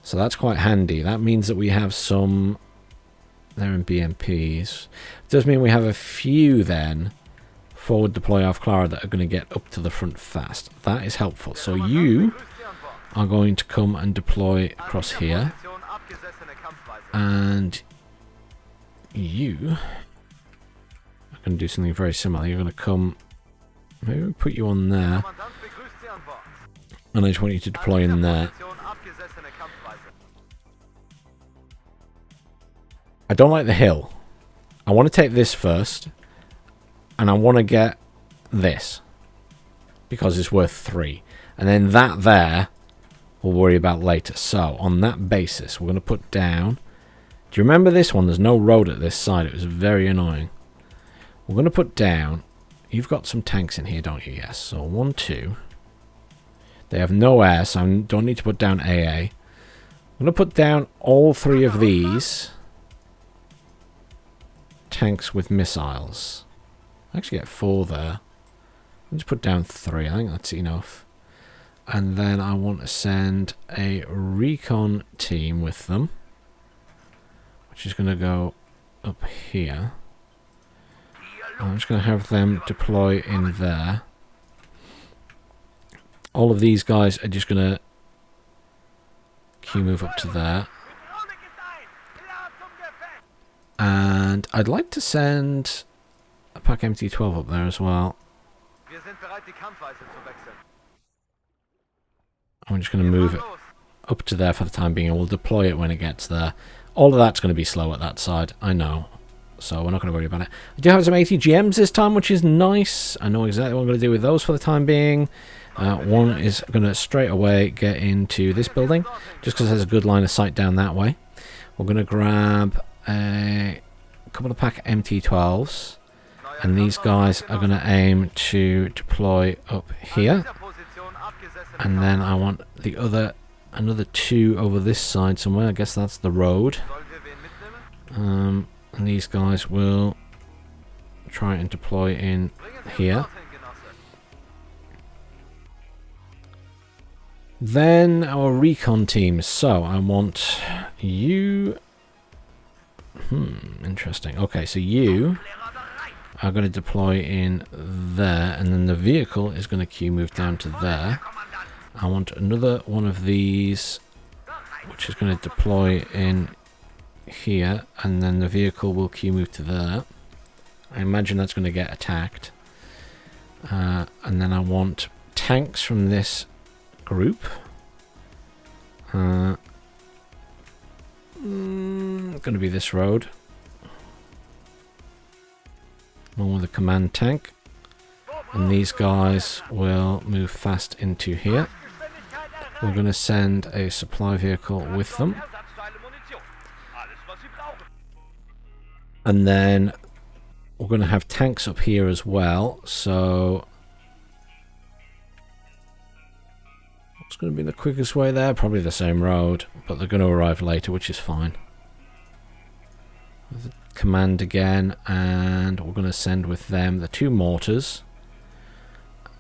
So that's quite handy. That means that we have some... They're in BMPs. It does mean we have a few then forward deploy Avclara that are going to get up to the front fast. That is helpful. So you are going to come and deploy across here. And you are going to do something very similar. You're going to come... Maybe we put you on there. And I just want you to deploy in there. I don't like the hill. I want to take this first. And I want to get this. Because it's worth 3. And then that there, we'll worry about later. So, on that basis, we're going to put down... Do you remember this one? There's no road at this side. It was very annoying. We're going to put down... You've got some tanks in here, don't you? Yes. So, 1, 2. They have no air, so I don't need to put down AA. I'm going to put down all 3 of these tanks with missiles. I actually get 4 there. I'll just put down 3. I think that's enough. And then I want to send a recon team with them, which is going to go up here. I'm just going to have them deploy in there. All of these guys are just going to queue move up to there. And I'd like to send a PACT MT-12 up there as well. I'm just going to move it up to there for the time being, and we'll deploy it when it gets there. All of that's going to be slow at that side, I know. So we're not going to worry about it. I do have some ATGMs this time, which is nice. I know exactly what I'm going to do with those for the time being. One is going to straight away get into this building, just because there's a good line of sight down that way. We're going to grab a couple of PACT MT-12s, and these guys are going to aim to deploy up here. And then I want the another 2 over this side somewhere. I guess that's the road. And these guys will try and deploy in here. Then our recon teams. So I want you... interesting. Okay, so you are going to deploy in there, and then the vehicle is going to queue move down to there. I want another one of these, which is going to deploy in here, and then the vehicle will queue move to there. I imagine that's going to get attacked. And then I want tanks from this group. Going to be this road. One with a command tank. And these guys will move fast into here. We're going to send a supply vehicle with them. And then we're going to have tanks up here as well. So what's going to be the quickest way there? Probably the same road, but they're going to arrive later, which is fine. The command again, and we're going to send with them the 2 mortars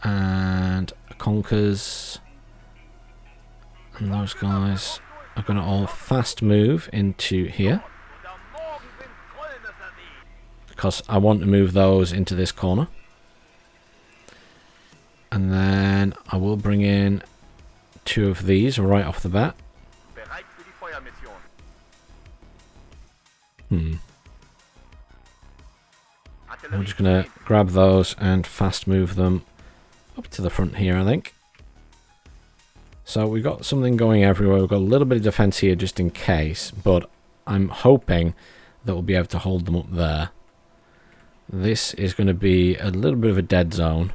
and conkers, and those guys are going to all fast move into here, because I want to move those into this corner. And then I will bring in 2 of these right off the bat. We're just going to grab those and fast move them up to the front here, I think. So we've got something going everywhere. We've got a little bit of defense here just in case, but I'm hoping that we'll be able to hold them up there. This is going to be a little bit of a dead zone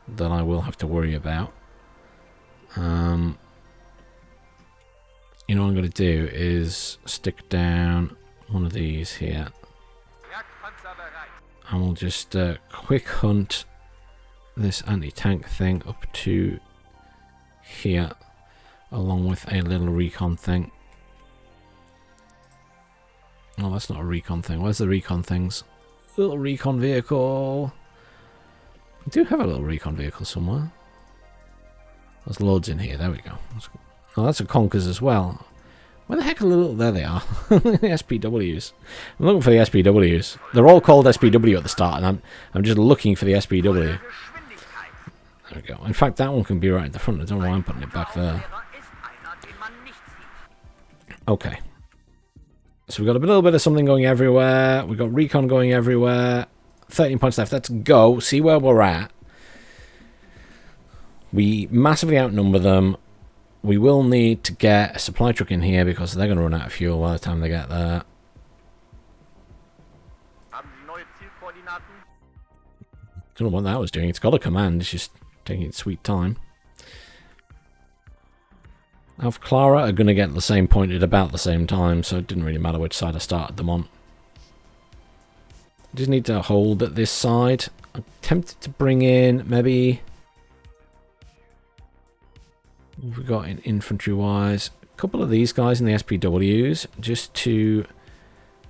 that I will have to worry about. You know what I'm going to do is stick down one of these here. And we'll just quick hunt this anti-tank thing up to here, along with a little recon thing. Oh, that's not a recon thing. Where's the recon things? Little recon vehicle. We do have a little recon vehicle somewhere. There's loads in here. There we go. Oh, that's a Conkers as well. Where the heck are the little... There they are. The SPWs. I'm looking for the SPWs. They're all called SPW at the start, and I'm just looking for the SPW. There we go. In fact, that one can be right at the front. I don't know why I'm putting it back there. Okay. So we've got a little bit of something going everywhere. We've got recon going everywhere. 13 points left. Let's go. See where we're at. We massively outnumber them. We will need to get a supply truck in here because they're going to run out of fuel by the time they get there. Don't know what that was doing. It's got a command. It's just taking its sweet time. Alpha Clara are going to get the same point at about the same time, so it didn't really matter which side I started them on. Just need to hold at this side. I'm tempted to bring in maybe... What we've got in infantry-wise, a couple of these guys in the SPWs, just to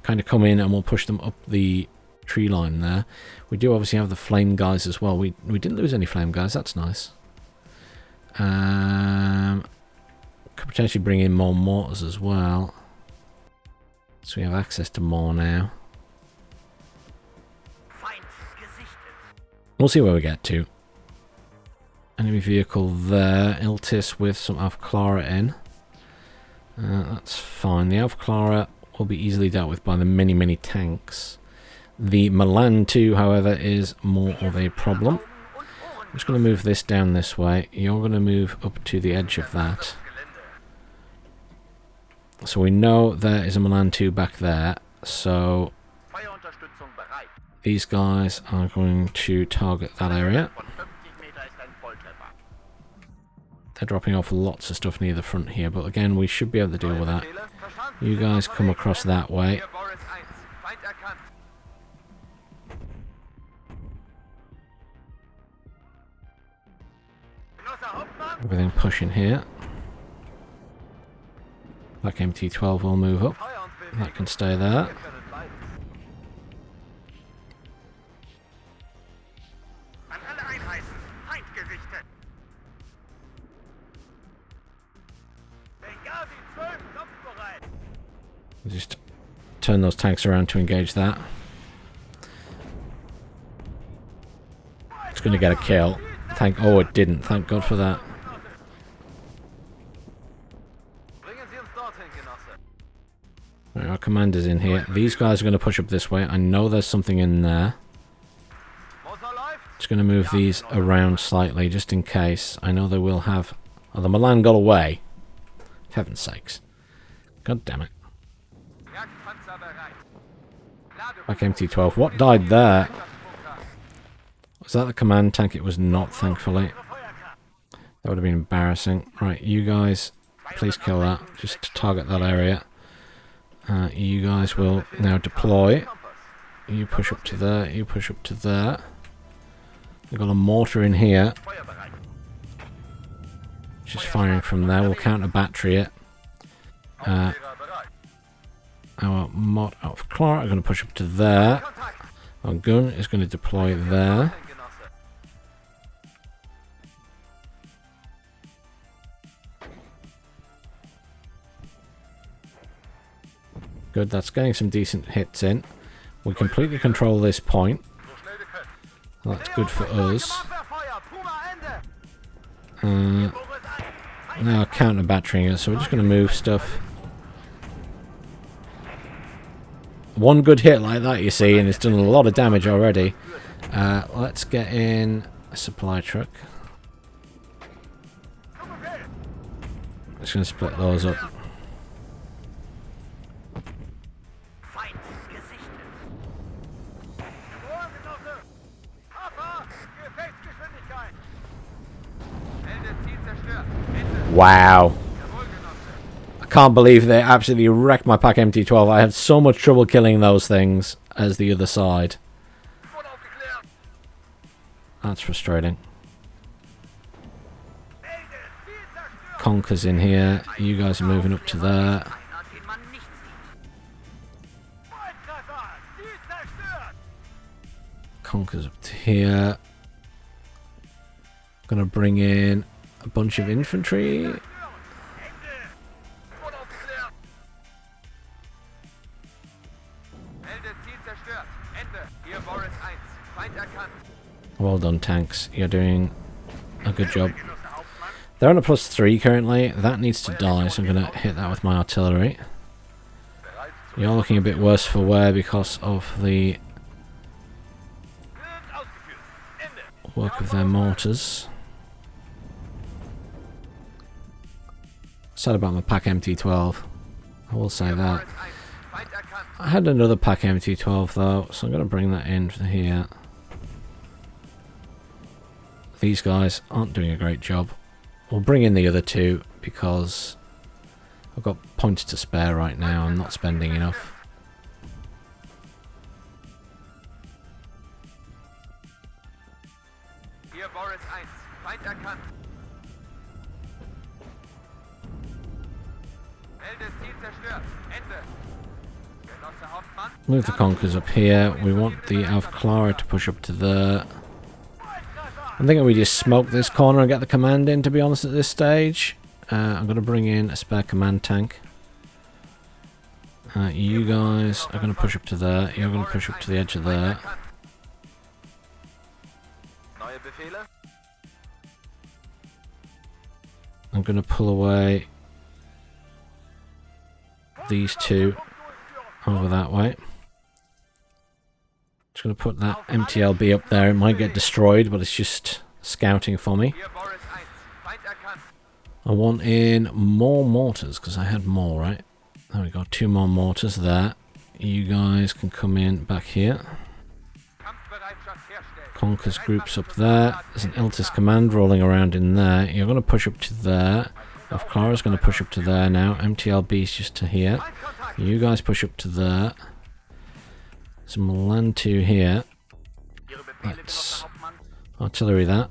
kind of come in and we'll push them up the tree line there. We do obviously have the flame guys as well. We didn't lose any flame guys, that's nice. Could potentially bring in more mortars as well. So we have access to more now. We'll see where we get to. Enemy vehicle there. Iltis with some Alpha Clara in. That's fine. The Alpha Clara will be easily dealt with by the many tanks. The Milan 2, however, is more of a problem. I'm just going to move this down this way. You're going to move up to the edge of that. So we know there is a Milan 2 back there. So these guys are going to target that area. They're dropping off lots of stuff near the front here, but again, we should be able to deal with that. You guys come across that way. Everything pushing here. That MT-12 will move up. That can stay there. Just turn those tanks around to engage that. It's going to get a kill. Oh, it didn't. Thank God for that. Right, our commander's in here. These guys are going to push up this way. I know there's something in there. Just going to move these around slightly just in case. I know they will have... Oh, the Milan got away. For heaven's sakes. God damn it. Back MT-12. What died there? Was that the command tank? It was not, thankfully. That would have been embarrassing. Right, you guys, please kill that. Just to target that area. You guys will now deploy. You push up to there. You push up to there. We've got a mortar in here. Just firing from there. We'll counter battery it. Our mod Alpha Clara are going to push up to there. Our gun is going to deploy there. Good, that's getting some decent hits in. We completely control this point. That's good for us. Now counter battering us, so we're just going to move stuff one good hit like that, you see, and it's done a lot of damage already. Let's get in a supply truck. Just going to split those up. Wow. I can't believe they absolutely wrecked my PACT MT12. I had so much trouble killing those things as the other side. That's frustrating. Conker's in here. You guys are moving up to there. Conker's up to here. Gonna bring in a bunch of infantry. Well done, tanks. You're doing a good job. They're on a +3 currently. That needs to die, so I'm going to hit that with my artillery. You're looking a bit worse for wear because of the work of their mortars. Sad about my PACT MT12. I will say that. I had another PACT MT12 though, so I'm going to bring that in for here. These guys aren't doing a great job. We'll bring in the other two because I've got points to spare right now. I'm not spending enough. Move the Conkers up here. We want the Clara to push up to there. I'm thinking we just smoke this corner and get the command in, to be honest, at this stage. I'm going to bring in a spare command tank. You guys are going to push up to there. You're going to push up to the edge of there. I'm going to pull away these two over that way. Just going to put that MTLB up there. It might get destroyed, but it's just scouting for me. I want in more mortars, because I had more, right? There we go, 2 more mortars there. You guys can come in back here. Conker's groups up there. There's an Iltis command rolling around in there. You're going to push up to there. Clara's going to push up to there now. MTLB's just to here. You guys push up to there. Some land to here. Let's artillery that.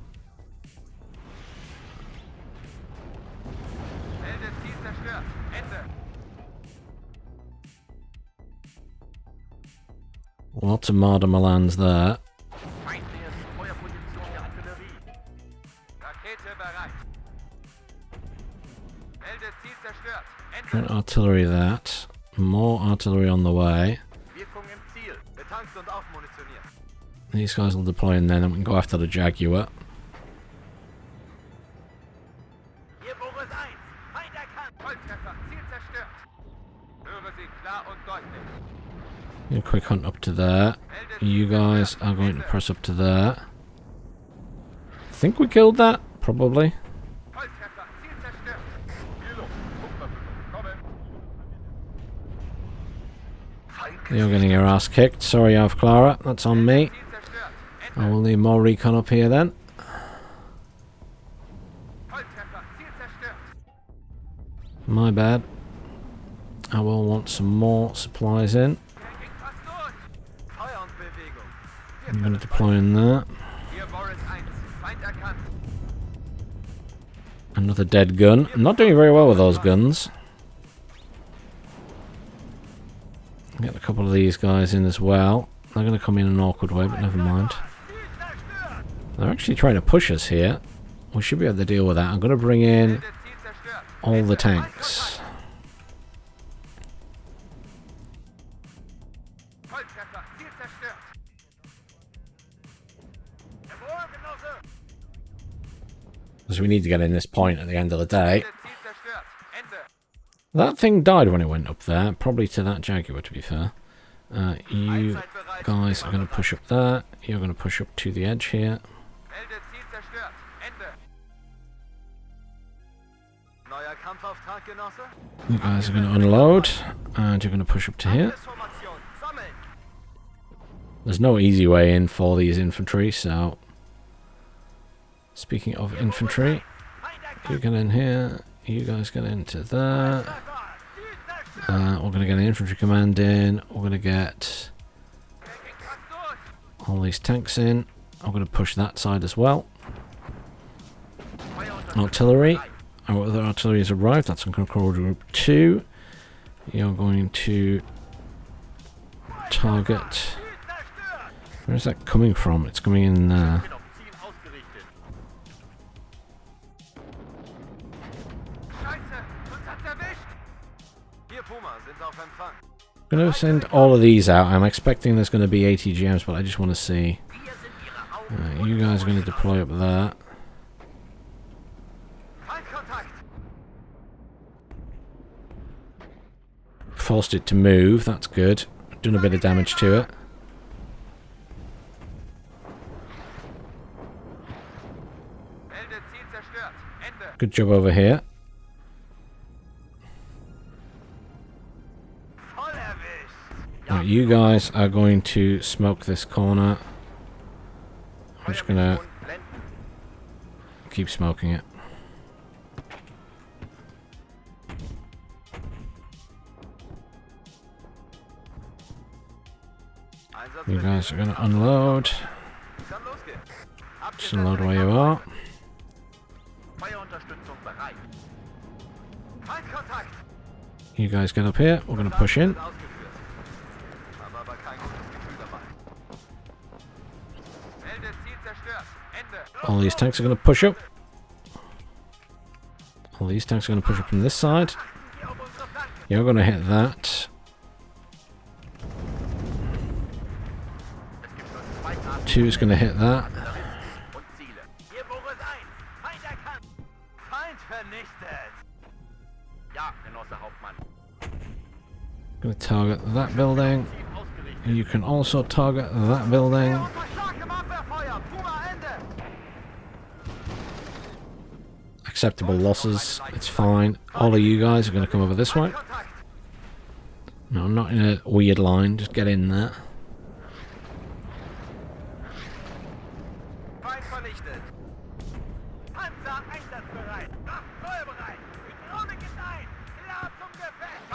Lots of Marder Malans there. Trying to artillery that. More artillery on the way. These guys will deploy in there, then we can go after the Jaguar. A quick hunt up to there. You guys are going to press up to there. I think we killed that, probably. You're getting your ass kicked. Sorry, Clara. That's on me. I will need more recon up here then. My bad. I will want some more supplies in. I'm going to deploy in there. Another dead gun. I'm not doing very well with those guns. Get a couple of these guys in as well. They're going to come in an awkward way, but never mind. They're actually trying to push us here. We should be able to deal with that. I'm going to bring in all the tanks. Because we need to get in this point at the end of the day. That thing died when it went up there. Probably to that Jaguar, to be fair. You guys are going to push up there. You're going to push up to the edge here. Melde Ziel zerstört. Ende. Neuer Kampfauftrag, Genosse. You guys are going to unload, and you're going to push up to here. Formation. Sammeln. There's no easy way in for these infantry, so... Speaking of infantry, you get in here, you guys get into there. We're going to get an infantry command in, we're going to get all these tanks in. I'm going to push that side as well. Artillery, our other artillery has arrived, that's on Control Group 2. You're going to target... Where is that coming from? It's coming in there. I'm going to send all of these out. I'm expecting there's going to be ATGMs, but I just want to see. You guys are going to deploy up there. Forced it to move, that's good. Done a bit of damage to it. Good job over here. Right, you guys are going to smoke this corner. I'm just gonna keep smoking it. You guys are gonna unload. Just unload where you are. You guys get up here, we're gonna push in. All these tanks are going to push up. All these tanks are going to push up from this side. You're going to hit that. Two is going to hit that. Going to target that building. You can also target that building. Acceptable losses, it's fine. All of you guys are going to come over this way. No, not in a weird line, just get in there.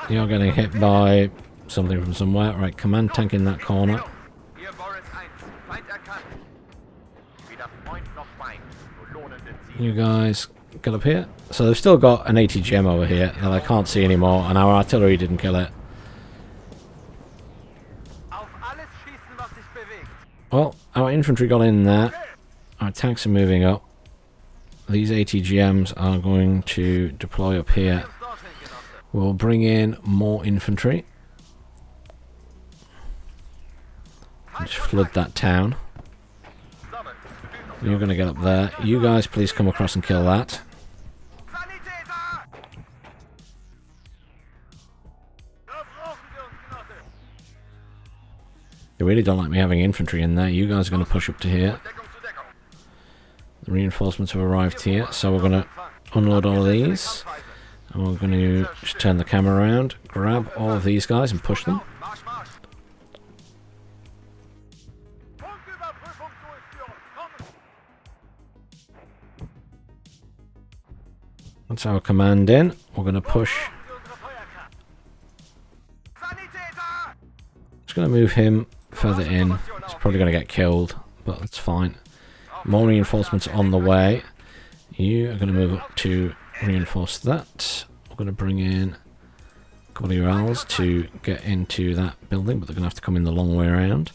You're getting hit by something from somewhere. Right, command tank in that corner. You guys get up here. So they've still got an ATGM over here that I can't see anymore, and our artillery didn't kill it. Well, our infantry got in there. Our tanks are moving up. These ATGMs are going to deploy up here. We'll bring in more infantry. Just flood that town. You're going to get up there. You guys please come across and kill that. They really don't like me having infantry in there. You guys are going to push up to here. The reinforcements have arrived here, so we're going to unload all of these. And we're going to just turn the camera around, grab all of these guys and push them. That's our command in. We're going to push. Just going to move him further in. He's probably going to get killed, but that's fine. More reinforcements on the way. You are going to move up to reinforce that. We're going to bring in a couple of your Als to get into that building, but they're going to have to come in the long way around.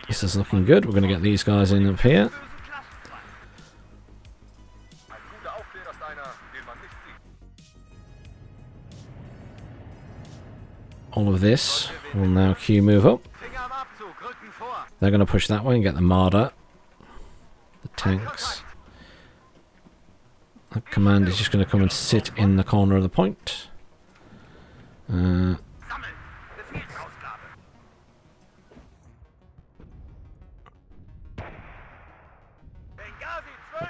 This is looking good. We're going to get these guys in up here. All of this will now queue move up. They're going to push that way and get the Marder. The tanks. The command is just going to come and sit in the corner of the point.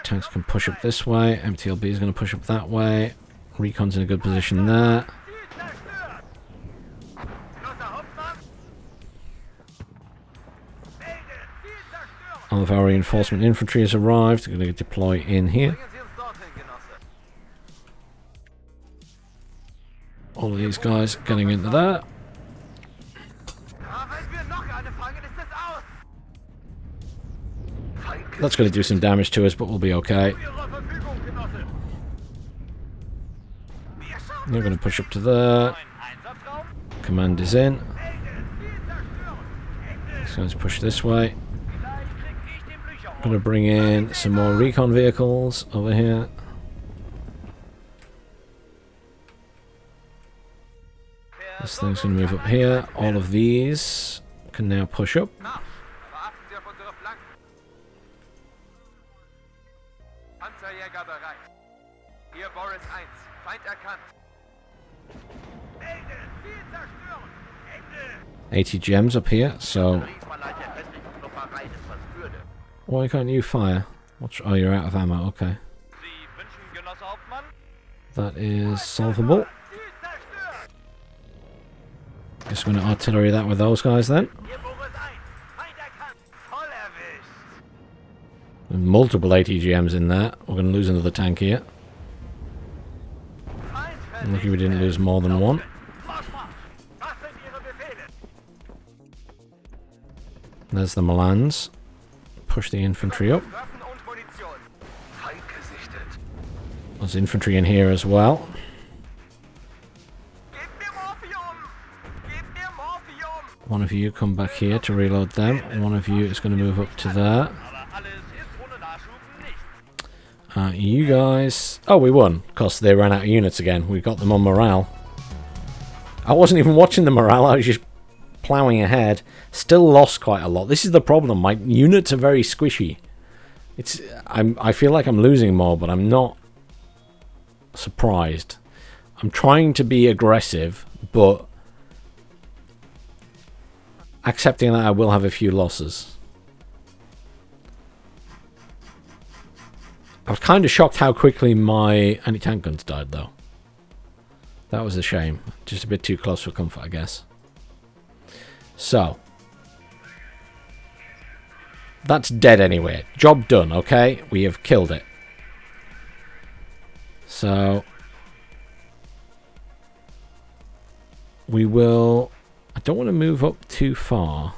Tanks can push up this way. MTLB is going to push up that way. Recon's in a good position there. All of our reinforcement infantry has arrived. They're going to deploy in here. All of these guys getting into there. That's going to do some damage to us, but we'll be okay. They're going to push up to there. Command is in. So let's push this way. Going to bring in some more recon vehicles over here. This thing's going to move up here. All of these can now push up. ATGMs up here, so why can't you fire? Oh, you're out of ammo, okay. That is solvable. Guess we're going to artillery that with those guys then. Multiple ATGMs in there. We're going to lose another tank here. I'm lucky we didn't lose more than one. There's the Milans. Push the infantry up. There's infantry in here as well. One of you come back here to reload them. One of you is going to move up to there. You guys... Oh, we won. Because they ran out of units again. We got them on morale. I wasn't even watching the morale. I was just ploughing ahead. Still lost quite a lot. This is the problem. My units are very squishy. I feel like I'm losing more, but I'm not surprised. I'm trying to be aggressive, but accepting that I will have a few losses. I was kind of shocked how quickly my anti-tank guns died, though. That was a shame. Just a bit too close for comfort, I guess. So. That's dead anyway. Job done, okay? We have killed it. So. We will... I don't want to move up too far.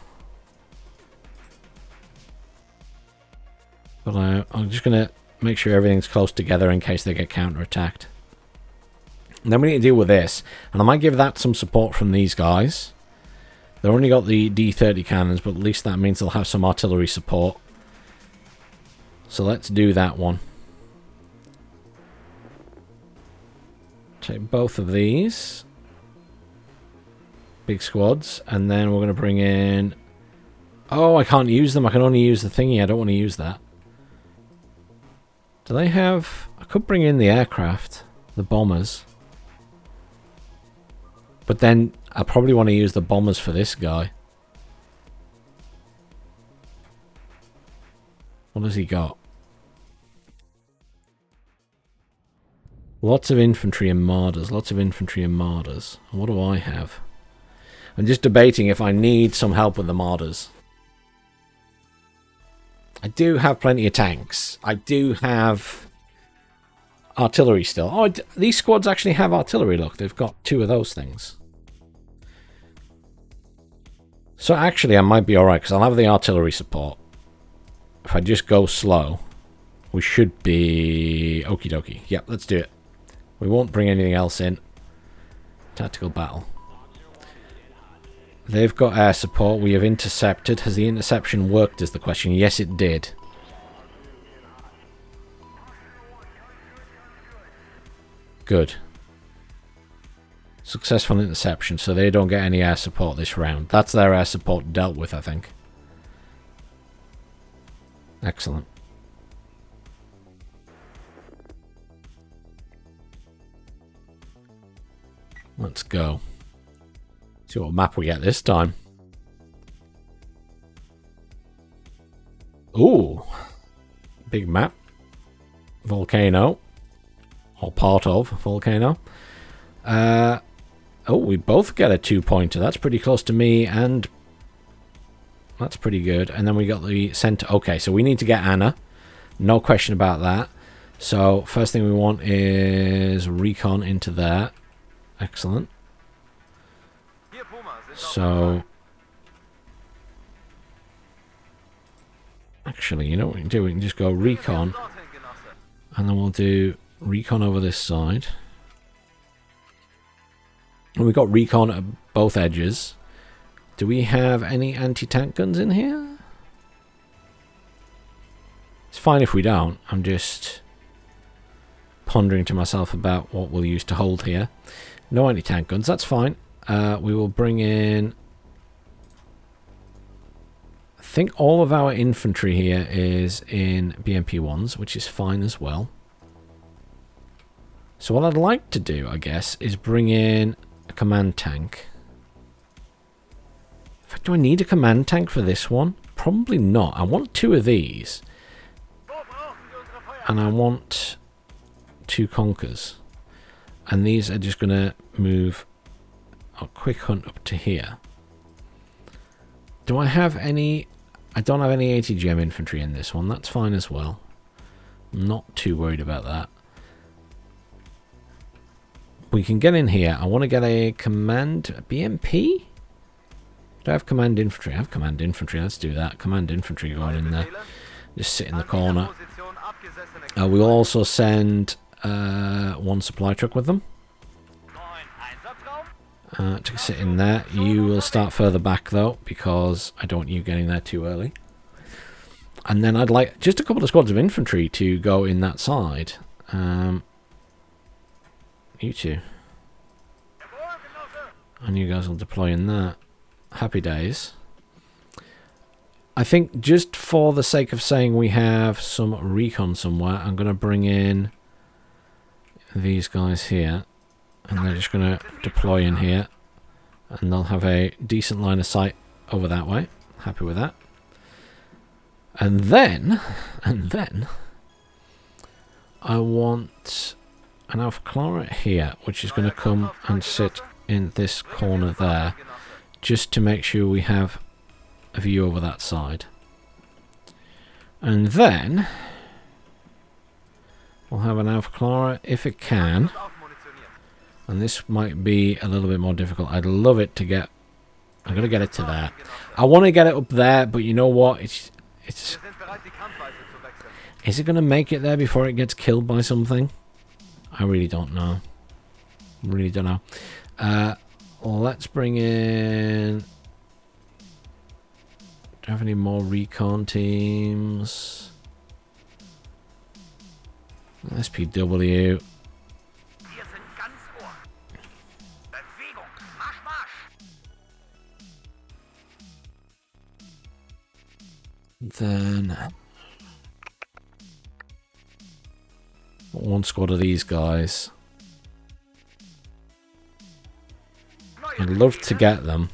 But I'm just going to make sure everything's close together in case they get counterattacked. And then we need to deal with this. And I might give that some support from these guys. They've only got the D30 cannons, but at least that means they'll have some artillery support. So let's do that one. Take both of these. Big squads. And then we're going to bring in... Oh, I can't use them. I can only use the thingy. I don't want to use that. Do they have... I could bring in the aircraft. The bombers. But then I probably want to use the bombers for this guy. What has he got? Lots of infantry and marders. Lots of infantry and marders. And what do I have? I'm just debating if I need some help with the marders. I do have plenty of tanks. I do have artillery still. Oh, these squads actually have artillery. Look, they've got 2 of those things. So actually I might be alright because I'll have the artillery support. If I just go slow, we should be okie dokie. Yep, let's do it. We won't bring anything else in. Tactical battle. They've got air support. We have intercepted. Has the interception worked is the question. Yes, it did. Good. Successful interception, so they don't get any air support this round. That's their air support dealt with, I think. Excellent. Let's go. See what map we get this time. Ooh. Big map. volcano. Or part of volcano. Oh, we both get a 2-pointer. That's pretty close to me, and that's pretty good. And then we got the center. Okay, so we need to get Anna. No question about that. So first thing we want is recon into there. Excellent. So actually, you know what we can do? We can just go recon, and then we'll do recon over this side. And we've got recon at both edges. Do we have any anti-tank guns in here? It's fine if we don't. I'm just pondering to myself about what we'll use to hold here. No anti-tank guns, that's fine. We will bring in... I think all of our infantry here is in BMP-1s, which is fine as well. So what I'd like to do, I guess, is bring in a command tank. In fact, do I need a command tank for this one? Probably not. I want 2 of these. And I want 2 Conkers. And these are just going to move a quick hunt up to here. Do I have any... I don't have any 80 gem infantry in this one. That's fine as well. I'm not too worried about that. We can get in here. I want to get a command BMP? Do I have command infantry? I have command infantry. Let's do that. Command infantry going in there. Just sit in the corner. We'll also send 1 supply truck with them. To sit in there. You will start further back though, because I don't want you getting there too early. And then I'd like just a couple of squads of infantry to go in that side. You two. And you guys will deploy in that. Happy days. I think just for the sake of saying we have some recon somewhere, I'm going to bring in these guys here. And they're just going to deploy in here. And they'll have a decent line of sight over that way. Happy with that. And then, I want an Alpha Clara here, which is going to come and sit in this corner there, just to make sure we have a view over that side. And then we'll have an Alpha Clara if it can. And this might be a little bit more difficult. I'd love it to get... I'm going to get it to there. I want to get it up there, but you know what? It's... Is it going to make it there before it gets killed by something? I really don't know. Really don't know. Let's bring in... Do I have any more recon teams? SPW. Then 1 squad of these guys. I'd love to get them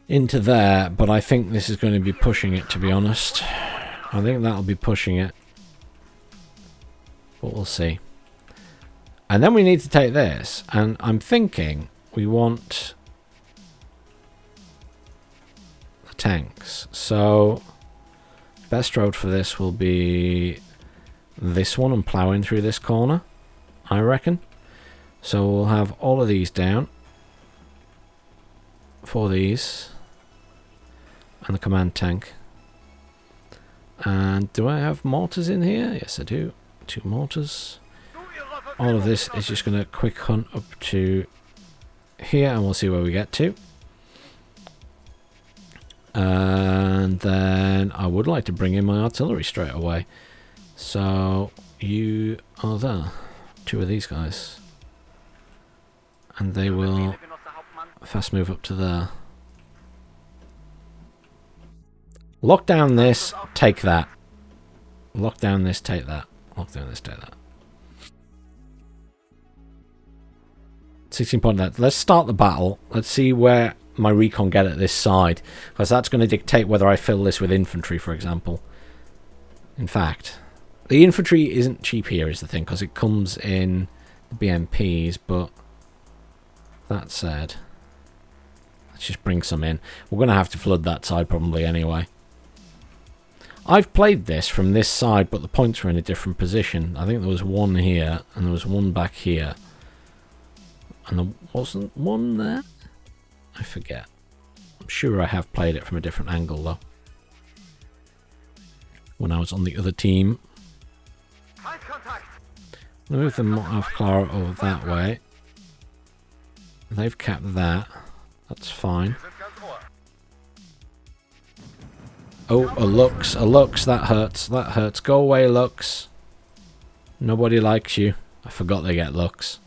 into there, but I think this is going to be pushing it, to be honest. I think that'll be pushing it, but we'll see. And then we need to take this, and I'm thinking we want the tanks. So best road for this will be this one and ploughing through this corner, I reckon. So we'll have all of these down for these and the command tank. And do I have mortars in here? Yes, I do. 2 mortars. All of this is just going to quick hunt up to here, and we'll see where we get to. And then I would like to bring in my artillery straight away. So you are there. 2 of these guys. And they will fast move up to there. Lock down this, take that. Lock down this, take that. Lock down this, take that. 16 point net. Let's start the battle. Let's see where my recon get at this side, because that's going to dictate whether I fill this with infantry, for example. In fact, the infantry isn't cheap here is the thing, because it comes in the BMPs, but that said, let's just bring some in. We're going to have to flood that side probably anyway. I've played this from this side, but the points were in a different position. I think there was one here, and there was one back here. And there wasn't one there? I forget. I'm sure I have played it from a different angle, though. When I was on the other team. Move them off Clara over that way. They've capped that. That's fine. Oh, a Lux, that hurts, that hurts. Go away, Lux. Nobody likes you. I forgot they get Lux.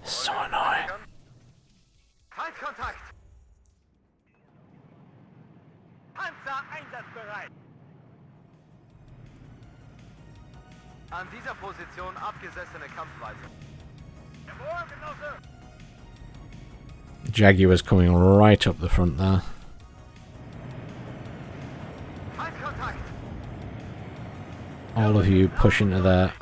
So annoying. An dieser Position abgesessene Kampfweise. Jaguar's coming right up the front there. All of you push into there.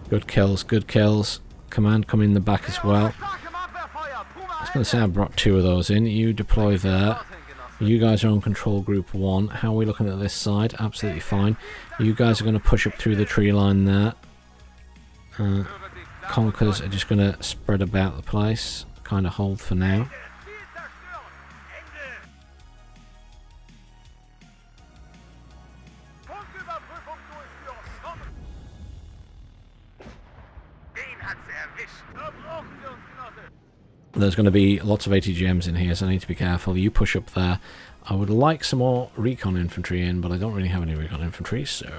Good kills, good kills. Command come in the back as well. I was going to say I brought 2 of those in. You deploy there. You guys are on control group 1. How are we looking at this side? Absolutely fine. You guys are going to push up through the tree line there. Conkers are just going to spread about the place. Kind of hold for now. There's going to be lots of ATGMs in here, so I need to be careful. You push up there. I would like some more recon infantry in, but I don't really have any recon infantry, so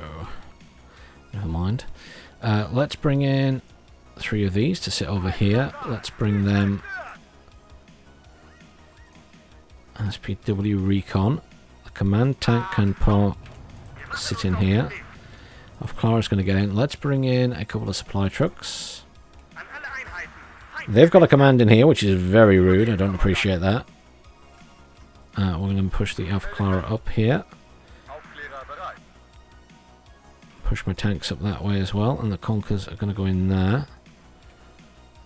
never mind. Let's bring in 3 of these to sit over here. Let's bring them SPW recon. The command tank can sit in here. Off Clara's going to get in. Let's bring in a couple of supply trucks. They've got a command in here, which is very rude. I don't appreciate that. We're going to push the Alpha Clara up here. Push my tanks up that way as well, and the Conkers are going to go in there.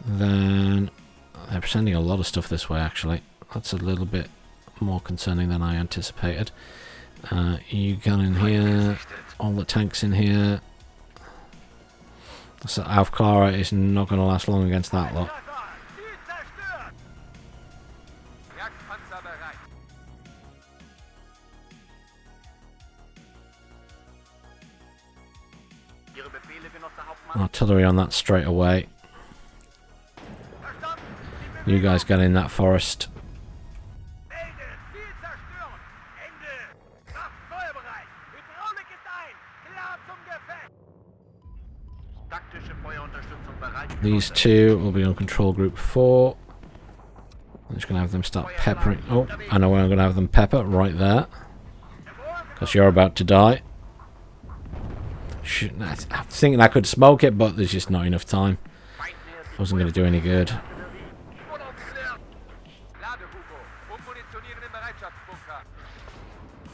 Then they're sending a lot of stuff this way, actually. That's a little bit more concerning than I anticipated. You gun in here, all the tanks in here. So Alpha Clara is not going to last long against that lot. Artillery on that straight away. You guys get in that forest. These 2 will be on control group 4. I'm just going to have them start peppering. Oh, I know where I'm going to have them pepper, right there. Because you're about to die. I'm thinking I could smoke it, but there's just not enough time. Wasn't going to do any good.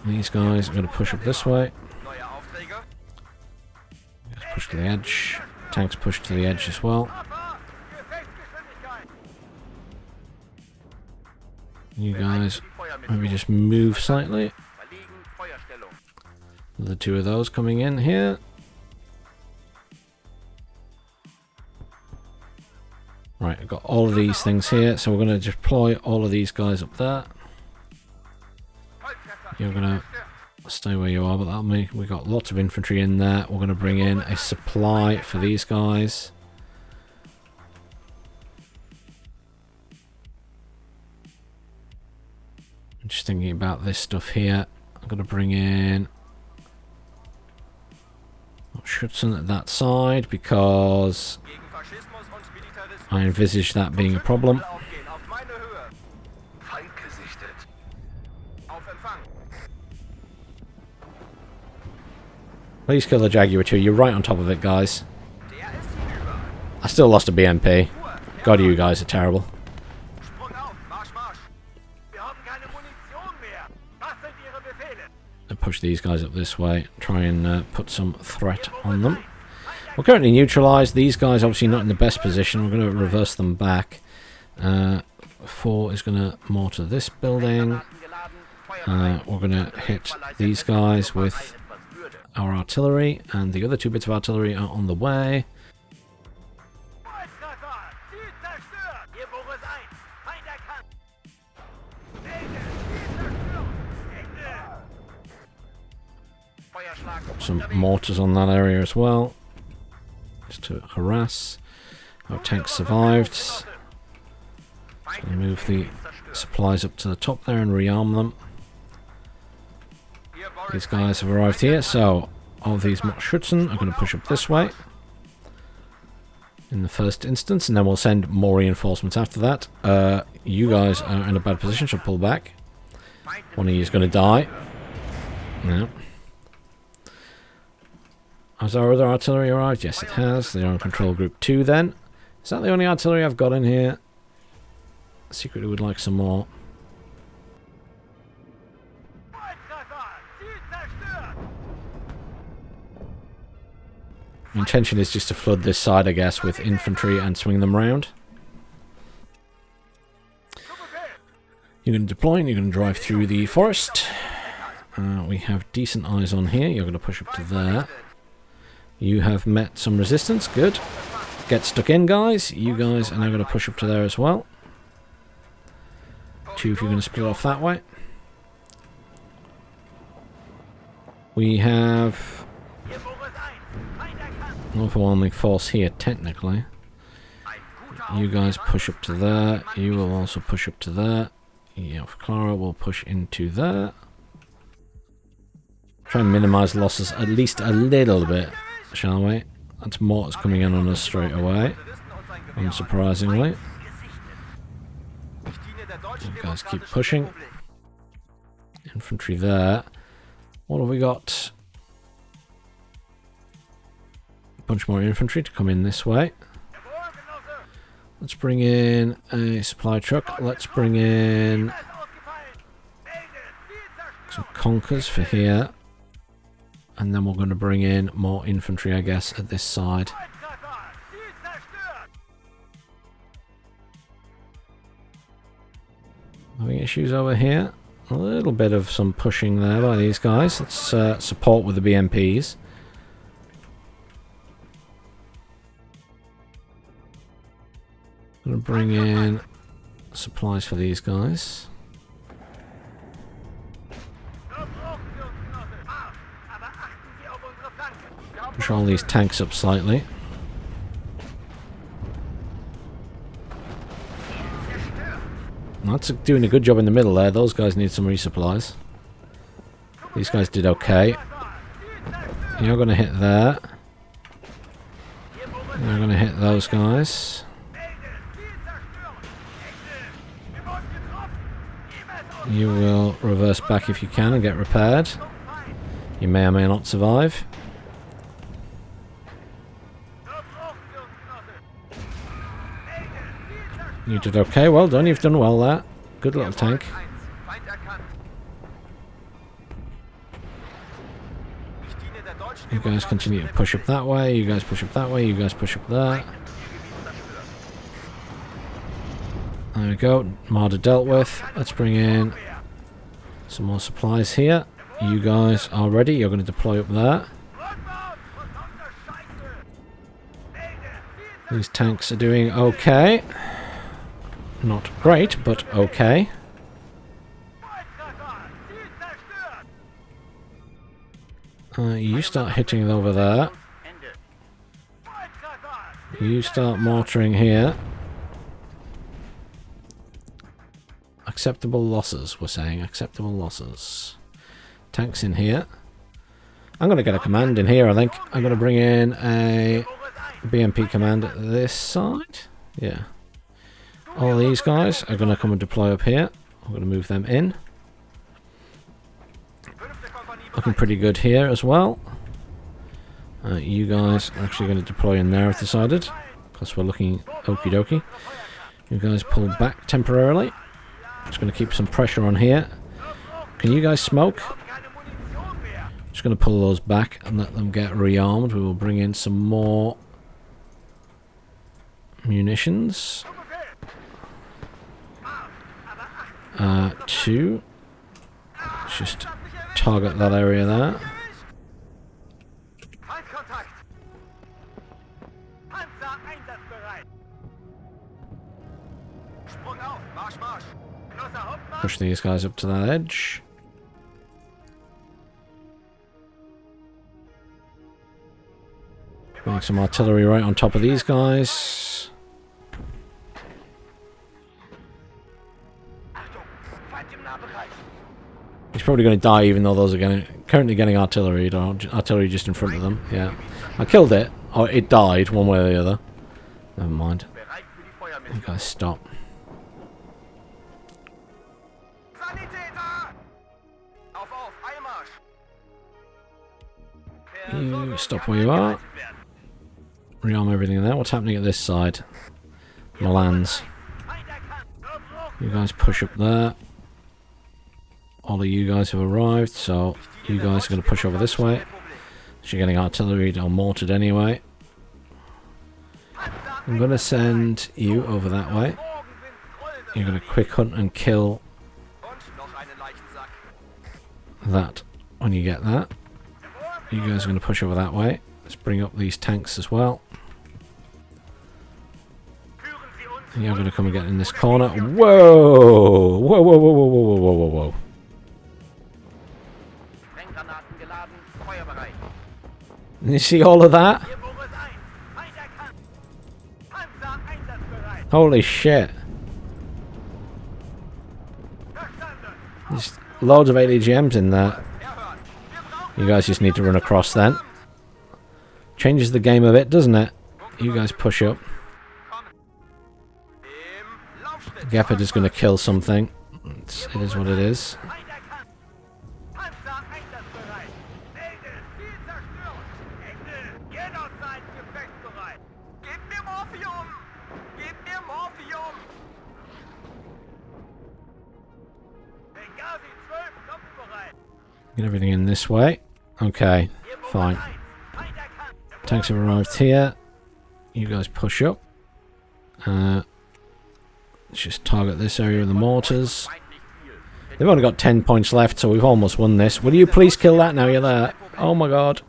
These guys are going to push up this way. Just push to the edge. Tanks push to the edge as well. You guys maybe just move slightly. The 2 of those coming in here. Right, I've got all of these things here, so we're going to deploy all of these guys up there. You're going to stay where you are, but that'll mean we've got lots of infantry in there. We're going to bring in a supply for these guys. I'm just thinking about this stuff here. I'm going to bring in Schützen at that side because I envisage that being a problem. Please kill the Jaguar too. You're right on top of it, guys. I still lost a BMP. God, you guys are terrible. Sprung auf, Marsch, Marsch. Wir haben keine Munition mehr. Was sind Ihre Befehle? And push these guys up this way. Try and put some threat on them. We're currently neutralised. These guys obviously not in the best position. We're going to reverse them back. 4 is going to mortar this building. We're going to hit these guys with our artillery, and the other 2 bits of artillery are on the way. Kreuztreffer! Ziel zerstört! Hier Boris 1. Feind erkannt. Wege! Ziel zerstört! Ende! Feuerschlag! Some mortars on that area as well, just to harass. Our tanks survived. So we move the supplies up to the top there and rearm them. These guys have arrived here, so all these Schutzen are going to push up this way in the first instance, and then we'll send more reinforcements after that. You guys are in a bad position, so pull back. One of you is going to die. No. Has our other artillery arrived? Yes, it has. They're on control group 2 then. Is that the only artillery I've got in here? Secretly would like some more. My intention is just to flood this side, I guess, with infantry and swing them round. You're going to deploy and you're going to drive through the forest. We have decent eyes on here. You're going to push up to there. You have met some resistance. Good. Get stuck in, guys. You guys are now going to push up to there as well. 2 if you're going to split off that way. We have an overwhelming force here, technically. You guys push up to there. You will also push up to there. Yeah, Clara will push into there. Try and minimise losses at least a little bit, shall we? That's mortars coming in on us straight away, unsurprisingly. You guys keep pushing. Infantry there. What have we got? A bunch more infantry to come in this way. Let's bring in a supply truck. Let's bring in some conkers for here. And then we're going to bring in more infantry, I guess, at this side. Having issues over here. A little bit of some pushing there by these guys. Let's support with the BMPs. Going to bring in supplies for these guys. Push all these tanks up slightly. That's doing a good job in the middle there. Those guys need some resupplies. These guys did okay. You're going to hit there. You're going to hit those guys. You will reverse back if you can and get repaired. You may or may not survive. You did okay, well done, you've done well there. Good little tank. You guys continue to push up that way, you guys push up that way, you guys push up there. There we go, Marder dealt with. Let's bring in some more supplies here. You guys are ready, you're going to deploy up there. These tanks are doing okay. Not great, but okay. You start hitting over there. You start mortaring here. Acceptable losses, we're saying. Acceptable losses. Tanks in here. I'm going to get a command in here, I think. I'm going to bring in a BMP command at this side. Yeah. All these guys are going to come and deploy up here. I'm going to move them in. Looking pretty good here as well. You guys are actually going to deploy in there, I've decided. because we're looking okie dokie. You guys pull back temporarily. Just going to keep some pressure on here. Can you guys smoke? Just going to pull those back and let them get rearmed. We will bring in some more munitions. 2. Let's just target that area there. Feindkontakt! Panzer einsatzbereit! Sprung auf! Marsch, Marsch! Genosse Hauptmann! Push these guys up to that edge. Bring some artillery right on top of these guys. Achtung! Feind im Nahbereich! He's probably going to die even though those are currently getting artillery. Artillery just in front of them. Yeah. I killed it. Oh, it died one way or the other. Never mind. Bereit für die Feuermission! You guys stop. Sanitäter! Auf, Eilmarsch! You stop where you are. Rearm everything there. What's happening at this side? Milans. You guys push up there. All of you guys have arrived, so you guys are going to push over this way. So you're getting artillery or mortared anyway. I'm going to send you over that way. You're going to quick hunt and kill that when you get that. You guys are going to push over that way. Let's bring up these tanks as well. And you're going to come and get in this corner. Whoa! Whoa, whoa, whoa, whoa, whoa, whoa, whoa, whoa, whoa. You see all of that? Holy shit. There's loads of ADGMs in there. You guys just need to run across then. Changes the game a bit, doesn't it? You guys push up. Gepard is going to kill something. It is what it is. Get everything in this way. Okay, fine. Tanks have arrived here. You guys push up. Let's just target this area with the mortars. They've only got 10 points left, so we've almost won this. Will you please kill that now you're there? Oh my god.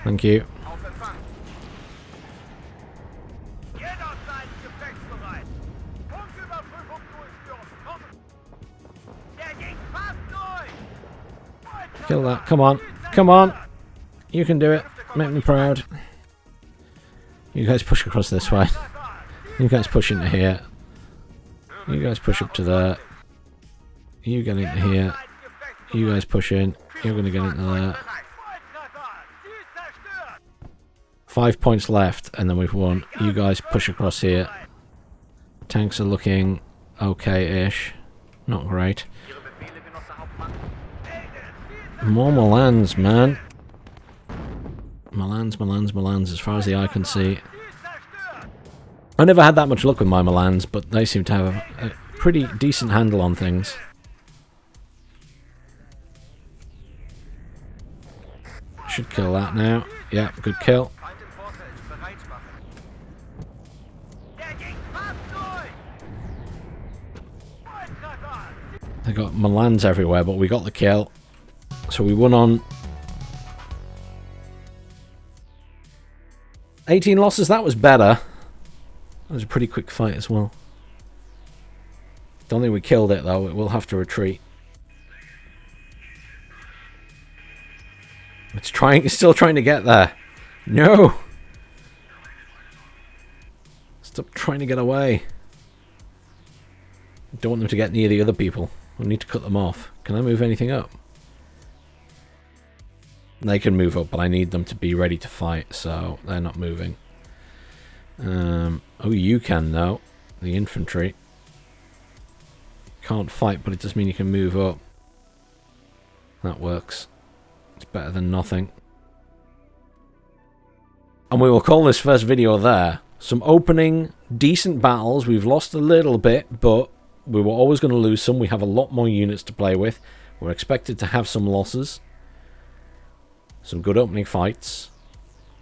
Thank you. Kill that. Come on. Come on. You can do it. Make me proud. You guys push across this way. You guys push into here. You guys push up to there. You get into here. You guys push in. You're going to get into there. 5 points left and then we've won. You guys push across here. Tanks are looking okay-ish. Not great. More Milans, man. Milans, as far as the eye can see. I never had that much luck with my Milans, but they seem to have a pretty decent handle on things. Should kill that now. Yeah, good kill. They got Milans everywhere, but we got the kill. So we won on 18 losses. That was better. That was a pretty quick fight as well. Don't think we killed it though. We'll have to retreat. It's still trying to get there. No! Stop trying to get away. Don't want them to get near the other people. We need to cut them off. Can I move anything up? They can move up, but I need them to be ready to fight, so they're not moving. Oh, you can though. The infantry. Can't fight, but it does mean you can move up. That works. It's better than nothing. And we will call this first video there. Some opening, decent battles. We've lost a little bit, but we were always going to lose some. We have a lot more units to play with. We're expected to have some losses. Some good opening fights.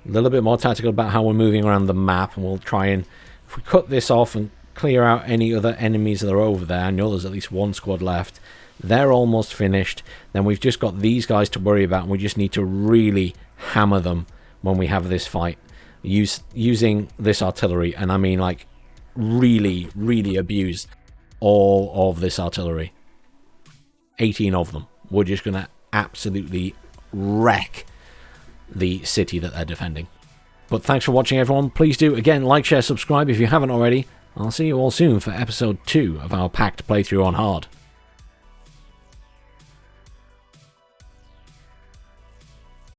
A little bit more tactical about how we're moving around the map. And we'll try and, if we cut this off and clear out any other enemies that are over there. I know there's at least one squad left. They're almost finished. Then we've just got these guys to worry about. And we just need to really hammer them when we have this fight. Using this artillery. And I mean, like, really, really abuse all of this artillery. 18 of them. We're just going to absolutely wreck the city that they're defending. But thanks for watching, everyone. Please do, again, like, share, subscribe if you haven't already. I'll see you all soon for episode 2 of our PACT playthrough on hard.